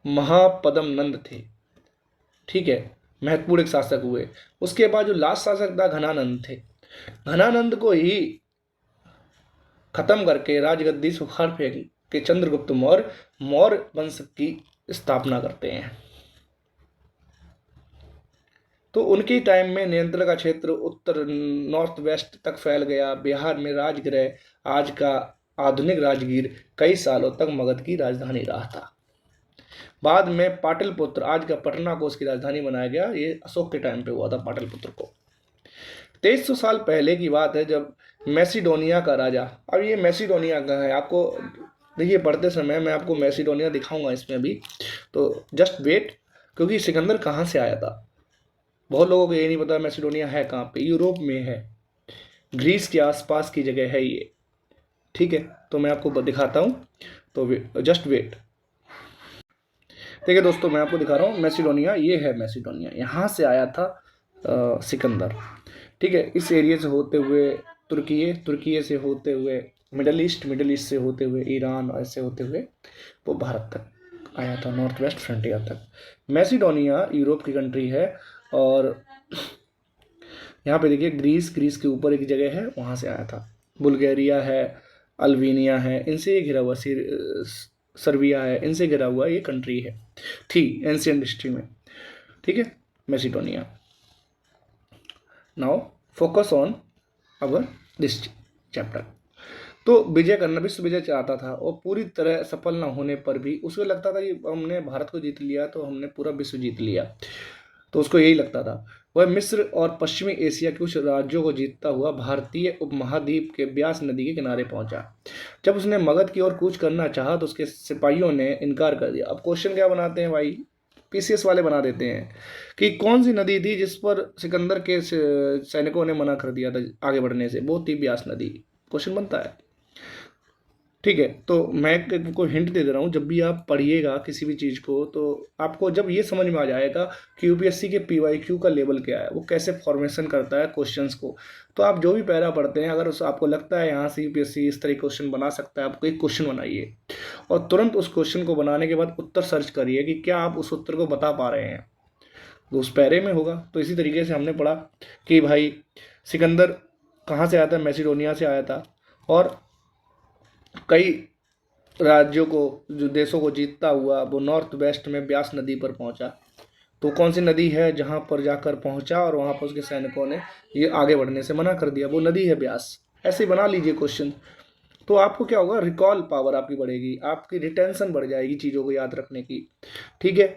महापदम नंद थे। ठीक है, महत्वपूर्ण एक शासक हुए। उसके बाद जो लास्ट शासक था घनानंद थे। घनानंद को ही खत्म करके राजगद्दी से उखाड़ फेंक के चंद्रगुप्त मौर्य वंश की स्थापना करते हैं। तो उनके टाइम में नियंत्रण का क्षेत्र उत्तर नॉर्थ वेस्ट तक फैल गया। बिहार में राजगृह, आज का आधुनिक राजगीर, कई सालों तक मगध की राजधानी रहा था। बाद में पाटलिपुत्र, आज का पटना को उसकी राजधानी बनाया गया। ये अशोक के टाइम पे हुआ था पाटलिपुत्र को। 2300 साल पहले की बात है जब मैसिडोनिया का राजा, अब ये मैसिडोनिया का है, आपको देखिए पढ़ते समय मैं आपको मैसिडोनिया दिखाऊंगा इसमें भी, तो जस्ट वेट, क्योंकि सिकंदर कहाँ से आया था बहुत लोगों को ये नहीं पता। मैसिडोनिया है कहाँ पे, यूरोप में है, ग्रीस के आसपास की जगह है ये। ठीक है, तो मैं आपको दिखाता हूँ, तो जस्ट वेट। देखिए दोस्तों मैं आपको दिखा रहा हूँ मैसिडोनिया, ये है मैसिडोनिया, यहाँ से आया था सिकंदर। ठीक है, इस एरिया से होते हुए तुर्की से होते हुए मिडल ईस्ट से होते हुए ईरान, ऐसे होते हुए वो भारत तक आया था, नॉर्थ वेस्ट फ्रंटियर तक। मैसिडोनिया यूरोप की कंट्री है, और यहाँ पे देखिए ग्रीस के ऊपर एक जगह है, वहाँ से आया था। बुल्गारिया है, अल्बेनिया है, इनसे ये घिरा हुआ, सर्बिया है, इनसे घिरा हुआ ये कंट्री है, थी एंशियंट हिस्ट्री में। ठीक है, Macedonia. Now focus on our this chapter. तो विजय करना, विश्व विजय चाहता था, और पूरी तरह सफल ना होने पर भी उसको लगता था कि हमने भारत को जीत लिया तो हमने पूरा विश्व जीत लिया, तो उसको यही लगता था। वह मिस्र और पश्चिमी एशिया के कुछ राज्यों को जीतता हुआ भारतीय उपमहाद्वीप के ब्यास नदी के किनारे पहुंचा। जब उसने मगध की ओर कूच करना चाहा तो उसके सिपाहियों ने इनकार कर दिया। अब क्वेश्चन क्या बनाते हैं भाई, पीसीएस वाले बना देते हैं कि कौन सी नदी थी जिस पर सिकंदर के सैनिकों ने मना कर दिया था आगे बढ़ने से, वो थी ब्यास नदी। क्वेश्चन बनता है। ठीक है, तो मैं आपको हिंट दे रहा हूँ, जब भी आप पढ़िएगा किसी भी चीज़ को तो आपको जब ये समझ में आ जाएगा कि यूपीएससी के पीवाईक्यू का लेवल क्या है, वो कैसे फॉर्मेशन करता है क्वेश्चंस को, तो आप जो भी पैरा पढ़ते हैं, अगर उस आपको लगता है यहाँ से यूपीएससी इस तरह क्वेश्चन बना सकता है, आपको एक क्वेश्चन बनाइए और तुरंत उस क्वेश्चन को बनाने के बाद उत्तर सर्च करिए कि क्या आप उस उत्तर को बता पा रहे हैं, तो उस पैरे में होगा। तो इसी तरीके से हमने पढ़ा कि भाई सिकंदर कहाँ से आया था, मैसिडोनिया से आया था, और कई राज्यों को, जो देशों को जीतता हुआ वो नॉर्थ वेस्ट में ब्यास नदी पर पहुंचा। तो कौन सी नदी है जहां पर जाकर पहुंचा और वहां पर उसके सैनिकों ने ये आगे बढ़ने से मना कर दिया, वो नदी है ब्यास। ऐसे ही बना लीजिए क्वेश्चन। तो आपको क्या होगा, रिकॉल पावर आपकी बढ़ेगी, आपकी रिटेंशन बढ़ जाएगी चीज़ों को याद रखने की। ठीक है।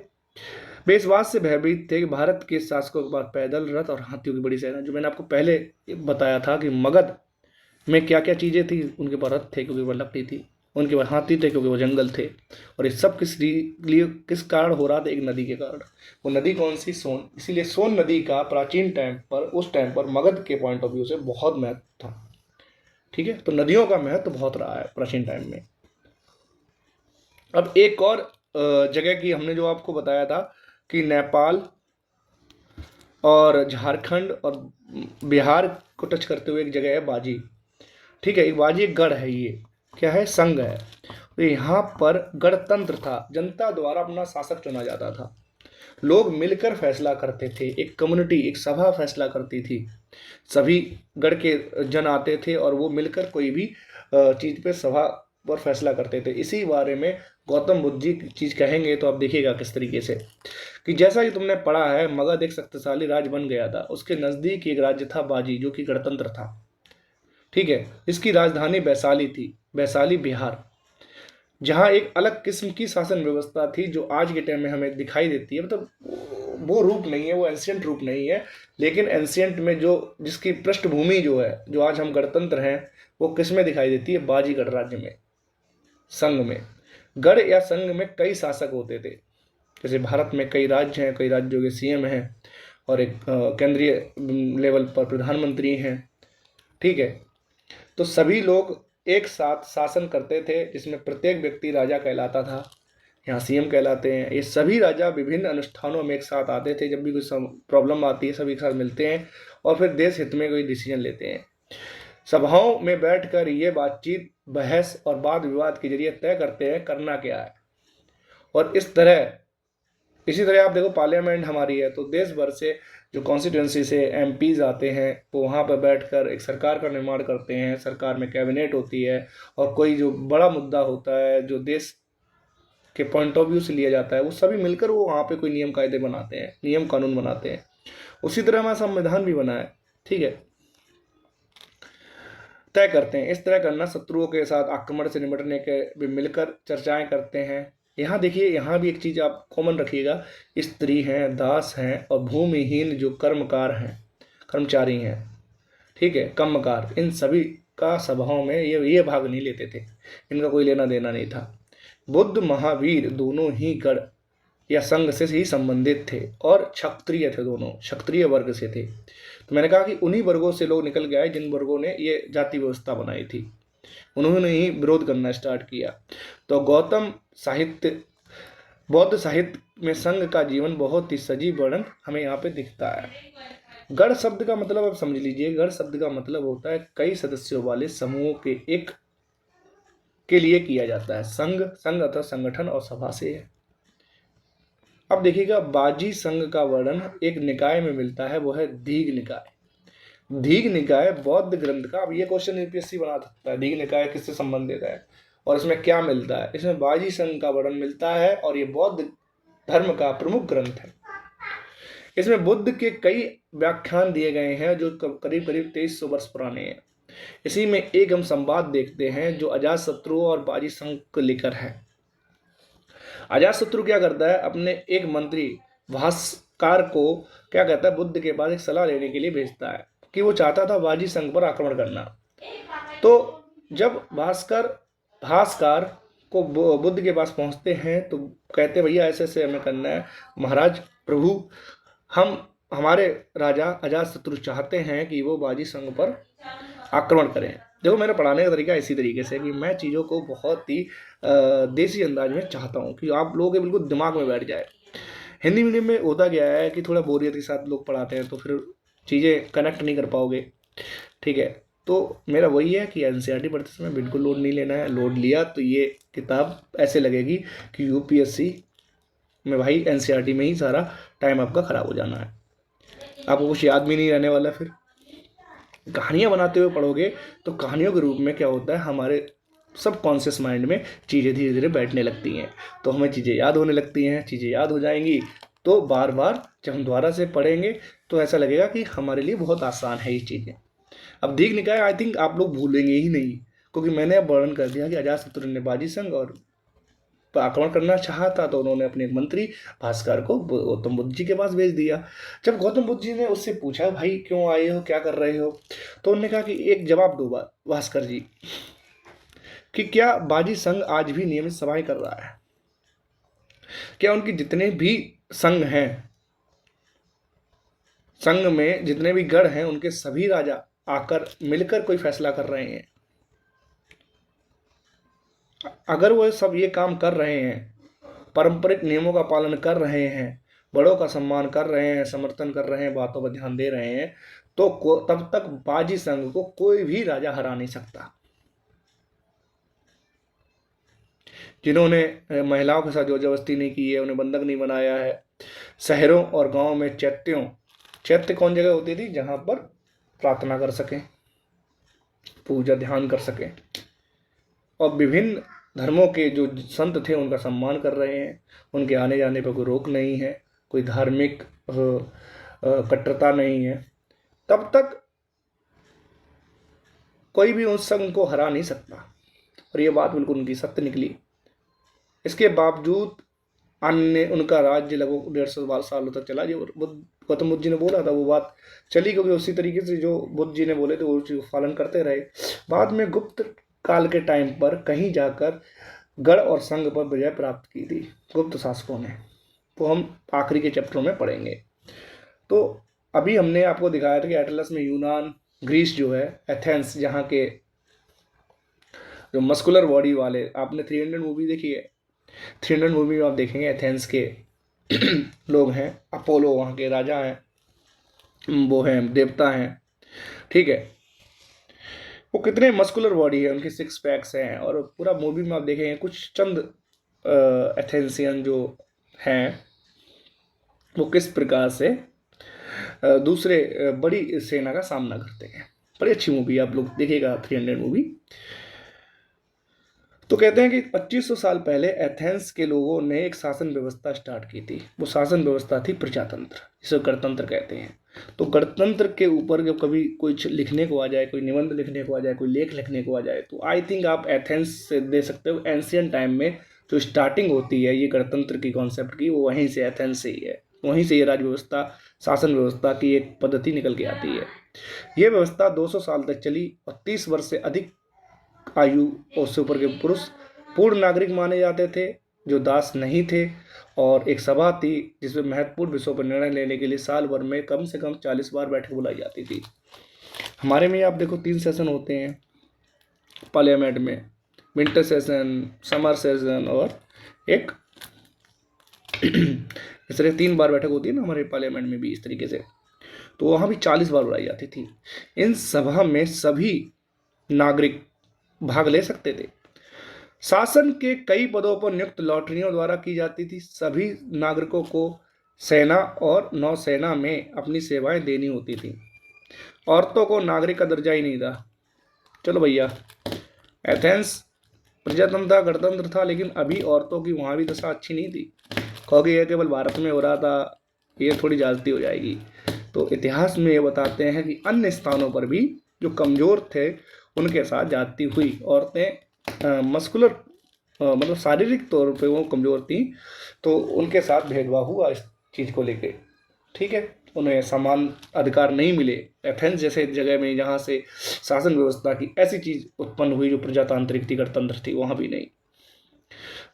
वे इस बात से भयभीत थे कि भारत के शासकों के पास पैदल, रथ और हाथियों की बड़ी सेना, जो मैंने आपको पहले बताया था कि मगध में क्या क्या चीज़ें थी, उनके पास रथ थे क्योंकि वो लकड़ी थी, उनके पास हाथी थे क्योंकि वो जंगल थे, और ये सब किस कारण हो रहा था, एक नदी के कारण। वो नदी कौन सी, सोन। इसीलिए सोन नदी का प्राचीन टाइम पर, उस टाइम पर मगध के पॉइंट ऑफ व्यू से बहुत महत्व था। ठीक है, तो नदियों का महत्व बहुत रहा है प्राचीन टाइम में। अब एक और जगह की हमने जो आपको बताया था कि नेपाल और झारखंड और बिहार को टच करते हुए एक जगह है बाजी। ठीक है, एक बाजी एक गढ़ है, ये क्या है, संघ है। तो यहाँ पर गणतंत्र था, जनता द्वारा अपना शासक चुना जाता था, लोग मिलकर फैसला करते थे, एक कम्युनिटी, एक सभा फैसला करती थी, सभी गढ़ के जन आते थे और वो मिलकर कोई भी चीज़ पे सभा पर फैसला करते थे। इसी बारे में गौतम बुद्ध जी चीज़ कहेंगे तो आप देखिएगा किस तरीके से, कि जैसा कि तुमने पढ़ा है, मगध एक शक्तिशाली राज्य बन गया था, उसके नज़दीक एक राज्य था बाजी, जो कि गणतंत्र था। ठीक है, इसकी राजधानी वैशाली थी, वैशाली बिहार, जहाँ एक अलग किस्म की शासन व्यवस्था थी जो आज के टाइम में हमें दिखाई देती है। मतलब वो रूप नहीं है, वो एंशियंट रूप नहीं है, लेकिन एंशियंट में जो जिसकी पृष्ठभूमि जो है, जो आज हम गणतंत्र हैं, वो किस में दिखाई देती है, बाजीगढ़ राज्य में, संघ में। गढ़ या संघ में कई शासक होते थे, जैसे भारत में कई राज्य हैं, कई राज्यों के सीएम हैं, और एक केंद्रीय लेवल पर प्रधानमंत्री हैं। ठीक है, तो सभी लोग एक साथ शासन करते थे, जिसमें प्रत्येक व्यक्ति राजा कहलाता था, यहाँ सीएम कहलाते हैं। ये सभी राजा विभिन्न अनुष्ठानों में एक साथ आते थे, जब भी कोई प्रॉब्लम आती है सभी एक साथ मिलते हैं और फिर देश हित में कोई डिसीजन लेते हैं। सभाओं में बैठकर ये बातचीत, बहस और वाद विवाद के जरिए तय करते हैं करना क्या है। और इसी तरह आप देखो, पार्लियामेंट हमारी है, तो देश भर से जो कॉन्स्टिट्यूंसी से एमपीज आते हैं, वो वहाँ पर बैठकर एक सरकार का निर्माण करते हैं, सरकार में कैबिनेट होती है, और कोई जो बड़ा मुद्दा होता है जो देश के पॉइंट ऑफ व्यू से लिया जाता है, वो सभी मिलकर वो वहाँ पे कोई नियम कायदे बनाते हैं, नियम कानून बनाते हैं। उसी तरह हमारा संविधान भी बना है। ठीक है, तय करते हैं। इस तरह करना, शत्रुओं के साथ आक्रमण से निपटने के भी मिलकर चर्चाएं करते हैं। यहाँ देखिए, यहाँ भी एक चीज़ आप कॉमन रखिएगा, स्त्री हैं, दास हैं और भूमिहीन जो कर्मकार हैं, कर्मचारी हैं, ठीक है, कर्मकार, इन सभी का सभाओं में ये भाग नहीं लेते थे, इनका कोई लेना देना नहीं था। बुद्ध महावीर दोनों ही गढ़ या संघ से ही संबंधित थे और क्षत्रिय थे, दोनों क्षत्रिय वर्ग से थे। तो मैंने कहा कि उन्हीं वर्गों से लोग निकल के आए जिन वर्गों ने ये जाति व्यवस्था बनाई थी, उन्होंने ही विरोध करना स्टार्ट किया। तो बौद्ध साहित्य में संघ का जीवन बहुत ही सजीव वर्णन हमें यहाँ पे दिखता है। गढ़ शब्द का मतलब आप समझ लीजिए, गढ़ शब्द का मतलब होता है कई सदस्यों वाले समूहों के एक के लिए किया जाता है। संघ अथवा संगठन और सभा से है। अब देखिएगा, बाजी संघ का वर्णन एक निकाय में मिलता है, वो है दीघ निकाय। दीघ निकाय बौद्ध ग्रंथ का, अब ये क्वेश्चन यूपीएससी बना सकता है, दीघ निकाय किससे संबंधित है और इसमें क्या मिलता है। इसमें बाजी संघ का वर्णन मिलता है और ये बौद्ध धर्म का प्रमुख ग्रंथ है। इसमें बुद्ध के कई व्याख्यान दिए गए हैं जो करीब करीब 2300 वर्ष पुराने हैं। इसी में एक हम संवाद देखते हैं जो अजातशत्रु और बाजी संघ को लेकर है। अजातशत्रु क्या करता है, अपने एक मंत्री भास्कर को क्या कहता है, बुद्ध के पास एक सलाह लेने के लिए भेजता है कि वो चाहता था बाजी संघ पर आक्रमण करना। तो जब भास्कर को बुद्ध के पास पहुंचते हैं तो कहते भैया ऐसे ऐसे हमें करना है। महाराज प्रभु, हमारे राजा अजातशत्रु चाहते हैं कि वो बाजी संघ पर आक्रमण करें। देखो, मेरा पढ़ाने का तरीका इसी तरीके से कि मैं चीज़ों को बहुत ही देसी अंदाज में चाहता हूँ कि आप लोगों के बिल्कुल दिमाग में बैठ जाए। हिंदी मीडियम में होता गया है कि थोड़ा बोरियत के साथ लोग पढ़ाते हैं तो फिर चीज़ें कनेक्ट नहीं कर पाओगे। ठीक है, तो मेरा वही है कि एनसीईआरटी पढ़ते समय बिल्कुल लोड नहीं लेना है। लोड लिया तो ये किताब ऐसे लगेगी कि यूपीएससी में भाई एनसीईआरटी में ही सारा टाइम आपका ख़राब हो जाना है, आपको कुछ याद भी नहीं रहने वाला। फिर कहानियाँ बनाते हुए पढ़ोगे तो कहानियों के रूप में क्या होता है, हमारे सब कॉन्शियस माइंड में चीज़ें धीरे धीरे बैठने लगती हैं, तो हमें चीज़ें याद होने लगती हैं। चीज़ें याद हो जाएंगी तो बार बार जब हम दोबारा से पढ़ेंगे तो ऐसा लगेगा कि हमारे लिए बहुत आसान है ये चीज़ें। अब दीघ निकाय आई थिंक आप लोग भूलेंगे ही नहीं, क्योंकि मैंने अब वर्णन कर दिया कि अजातशत्रु ने बाजी संग और आक्रमण करना चाहा था, तो उन्होंने अपने एक मंत्री भास्कर को गौतम बुद्ध जी के पास भेज दिया। जब गौतम बुद्ध जी ने उससे पूछा भाई क्यों आए हो, क्या कर रहे हो, तो उन्होंने कहा कि एक जवाब दो भास्कर जी, कि क्या बाजी संघ आज भी नियमित सभाएं कर रहा है? क्या उनकी जितने भी संघ हैं, संघ में जितने भी गढ़ हैं, उनके सभी राजा आकर मिलकर कोई फैसला कर रहे हैं? अगर वो सब ये काम कर रहे हैं, पारंपरिक नियमों का पालन कर रहे हैं, बड़ों का सम्मान कर रहे हैं, समर्थन कर रहे हैं, बातों पर ध्यान दे रहे हैं, तो तब तक बाजी संघ को कोई भी राजा हरा नहीं सकता। जिन्होंने महिलाओं के साथ जो जबरदस्ती नहीं की है, उन्हें बंधक नहीं बनाया है, शहरों और गांवों में चैत्य कौन जगह होती थी जहां पर प्रार्थना कर सकें, पूजा ध्यान कर सकें, और विभिन्न धर्मों के जो संत थे उनका सम्मान कर रहे हैं, उनके आने जाने पर कोई रोक नहीं है, कोई धार्मिक कट्टरता नहीं है, तब तक कोई भी उस संघ को हरा नहीं सकता। और ये बात बिल्कुल उनकी सत्य निकली। इसके बावजूद अन्य उनका राज्य लगभग 150 सालों तक चला। जो गौतम बुद्ध जी ने बोला था वो बात चली, क्योंकि उसी तरीके से जो बुद्ध जी ने बोले थे वो चीज पालन करते रहे। बाद में गुप्त काल के टाइम पर कहीं जाकर गढ़ और संघ पर विजय प्राप्त की थी गुप्त शासकों ने, वो हम आखिरी के चैप्टरों में पढ़ेंगे। तो अभी हमने आपको दिखाया था कि एटलस में यूनान, ग्रीस जो है, एथेंस, जहाँ के जो मस्कुलर बॉडी वाले, आपने 300 मूवी देखी है, 300 मूवी में आप देखेंगे एथेंस के लोग हैं, अपोलो वहाँ के राजा हैं, वो हैं देवता हैं, ठीक है, वो कितने मस्कुलर बॉडी है, उनके 6 पैक्स हैं, और पूरा मूवी में आप देखेंगे कुछ चंद एथेंसियन जो हैं वो किस प्रकार से दूसरे बड़ी सेना का सामना करते हैं। बड़ी अच्छी मूवी, आप लोग देखिएगा 300 मूवी। तो कहते हैं कि 2500 साल पहले एथेंस के लोगों ने एक शासन व्यवस्था स्टार्ट की थी। वो शासन व्यवस्था थी प्रजातंत्र, जिसे गणतंत्र कहते हैं। तो गणतंत्र के ऊपर जब कभी कुछ लिखने को आ जाए, कोई निबंध लिखने को आ जाए, कोई लेख लिखने को आ जाए, तो आई थिंक आप एथेंस से दे सकते हो। एंशियंट टाइम में जो स्टार्टिंग होती है ये गणतंत्र की कॉन्सेप्ट की, वो वहीं से एथेंस से ही है। वहीं से ये राज्य व्यवस्था, शासन व्यवस्था की एक पद्धति निकल के आती है। ये व्यवस्था 200 साल तक चली और 30 वर्ष से अधिक आयु और उससे ऊपर के पुरुष पूर्ण नागरिक माने जाते थे, जो दास नहीं थे। और एक सभा थी जिसमें महत्वपूर्ण विषयों पर निर्णय लेने के लिए साल भर में कम से कम 40 बार बैठक बुलाई जाती थी। हमारे में आप देखो 3 सेशन होते हैं पार्लियामेंट में, विंटर सेशन, समर सेशन और एक इस तरह 3 बार बैठक होती है ना हमारे पार्लियामेंट में भी इस तरीके से। तो वहाँ भी 40 बार बुलाई जाती थी। इन सभा में सभी नागरिक भाग ले सकते थे। शासन के कई पदों पर नियुक्त लॉटरियों द्वारा की जाती थी। सभी नागरिकों को सेना और नौसेना में अपनी सेवाएं देनी होती थी। औरतों को नागरिक का दर्जा ही नहीं था। चलो भैया, एथेंस प्रजातंत्र था, गणतंत्र था, लेकिन अभी औरतों की वहाँ भी दशा अच्छी नहीं थी। क्योंकि यह केवल भारत में हो रहा था, ये थोड़ी ज्यादती हो जाएगी। तो इतिहास में ये बताते हैं कि अन्य स्थानों पर भी जो कमजोर थे उनके साथ जाती हुई। औरतें मस्कुलर मतलब शारीरिक तौर पे वो कमज़ोर थी, तो उनके साथ भेदभाव हुआ इस चीज़ को लेके, ठीक है। उन्हें समान अधिकार नहीं मिले। एथेंस जैसे जगह में जहाँ से शासन व्यवस्था की ऐसी चीज़ उत्पन्न हुई जो प्रजातांत्रिक थी, गणतंत्र थी, वहाँ भी नहीं।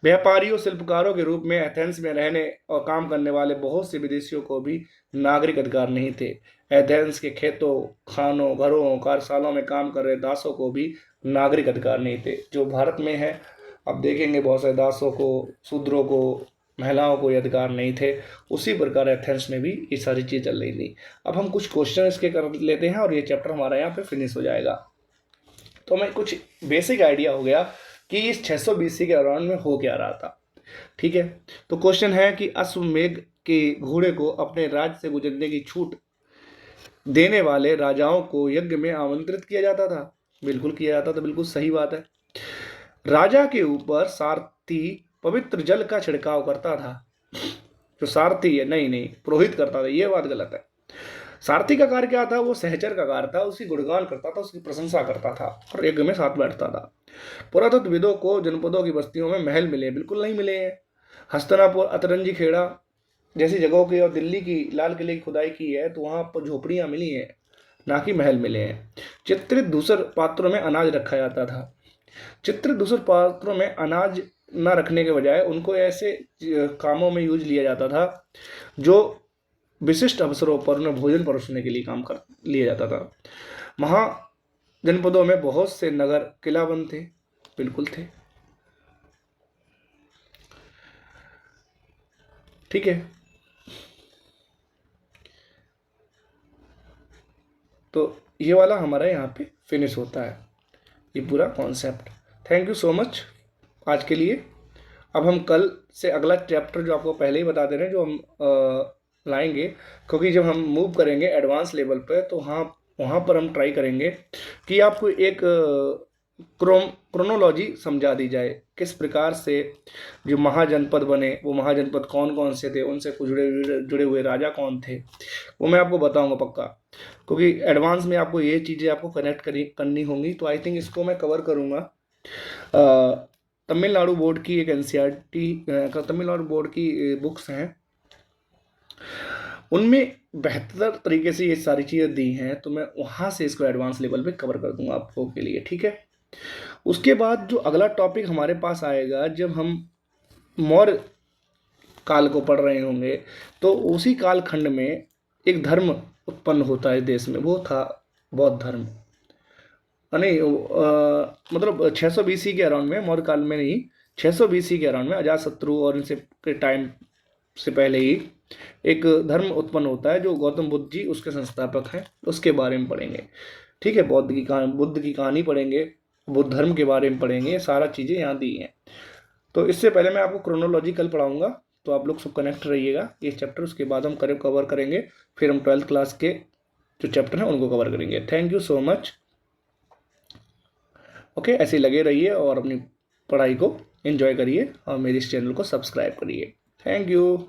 व्यापारियों, शिल्पकारों के रूप में एथेंस में रहने और काम करने वाले बहुत से विदेशियों को भी नागरिक अधिकार नहीं थे। एथेंस के खेतों, खानों, घरों, कार्यशालाओं में काम कर रहे दासों को भी नागरिक अधिकार नहीं थे। जो भारत में है, अब देखेंगे बहुत सारे दासों को, शूद्रों को, महिलाओं को ये अधिकार नहीं थे। उसी प्रकार एथेंस में भी ये सारी चीज़ चल रही थी। अब हम कुछ क्वेश्चन इसके कर लेते हैं और ये चैप्टर हमारा यहाँ पे फिनिश हो जाएगा। तो हमें कुछ बेसिक आइडिया हो गया कि इस 600 BC के अराउंड में हो क्या रहा था, ठीक है। तो क्वेश्चन है कि अश्वमेध के घोड़े को अपने राज्य से गुजरने की छूट देने वाले राजाओं को यज्ञ में आमंत्रित किया जाता था। बिल्कुल किया जाता था, बिल्कुल सही बात है। राजा के ऊपर सारथी पवित्र जल का छिड़काव करता था। जो सारथी है, नहीं पुरोहित करता था, ये बात गलत है। सारथी का कार्य क्या था? वो सहचर का कार्य था, उसकी गुणगान करता था, उसकी प्रशंसा करता था और यज्ञ में साथ बैठता था। पुरातत्वविदों को जनपदों की बस्तियों में महल मिले? बिल्कुल नहीं मिले हैं। हस्तिनापुर, अतरंजी खेड़ा जैसी जगहों की और दिल्ली की लाल किले की खुदाई की है तो वहां पर झोपड़ियां मिली हैं, ना कि महल मिले हैं। चित्रित दूसर पात्रों में अनाज रखा जाता था। चित्रित दूसर पात्रों में अनाज न रखने के बजाय उनको ऐसे कामों में यूज लिया जाता था जो विशिष्ट अवसरों पर उन्हें भोजन परोसने के लिए काम कर लिया जाता था। महाजनपदों में बहुत से नगर किलाबंद थे? बिल्कुल थे। ठीक है, तो ये वाला हमारा यहाँ पे फिनिश होता है, ये पूरा concept. Thank you so much आज के लिए। अब हम कल से अगला चैप्टर जो आपको पहले ही बता दे रहे हैं जो हम लाएंगे, क्योंकि जब हम मूव करेंगे एडवांस लेवल पे तो वहाँ पर हम ट्राई करेंगे कि आपको एक क्रोनोलॉजी समझा दी जाए, किस प्रकार से जो महाजनपद बने वो महाजनपद कौन कौन से थे, उनसे जुड़े हुए राजा कौन थे, वो मैं आपको बताऊंगा पक्का, क्योंकि एडवांस में आपको ये चीज़ें आपको कनेक्ट करनी होंगी। तो आई थिंक इसको मैं कवर करूँगा। तमिलनाडु बोर्ड की एक एनसीईआरटी, तमिलनाडु बोर्ड की बुक्स हैं, उनमें बेहतर तरीके से ये सारी चीज़ें दी हैं, तो मैं वहाँ से इसको एडवांस लेवल पे कवर कर दूंगा आपको के लिए। ठीक है, उसके बाद जो अगला टॉपिक हमारे पास आएगा, जब हम मौर्य काल को पढ़ रहे होंगे तो उसी कालखंड में एक धर्म उत्पन्न होता है देश में, वो था बौद्ध धर्म। नहीं मतलब 600 बीसी के अराउंड में, मौर्य काल में नहीं, 600 बीसी के अराउंड में अजातशत्रु और इनसे के टाइम से पहले ही एक धर्म उत्पन्न होता है जो गौतम बुद्ध जी उसके संस्थापक हैं, उसके बारे में पढ़ेंगे। ठीक है, बुद्ध की कहानी पढ़ेंगे, बुद्ध धर्म के बारे में पढ़ेंगे, सारा चीज़ें यहाँ दी हैं। तो इससे पहले मैं आपको क्रोनोलॉजिकल पढ़ाऊंगा, तो आप लोग सब कनेक्ट रहिएगा ये चैप्टर, उसके बाद हम कवर करेंगे, फिर हम 12th क्लास के जो चैप्टर हैं उनको कवर करेंगे। Thank you so much. Okay, ऐसे लगे रहिए और अपनी पढ़ाई को एंजॉय करिए और मेरे इस चैनल को सब्सक्राइब करिए। Thank you.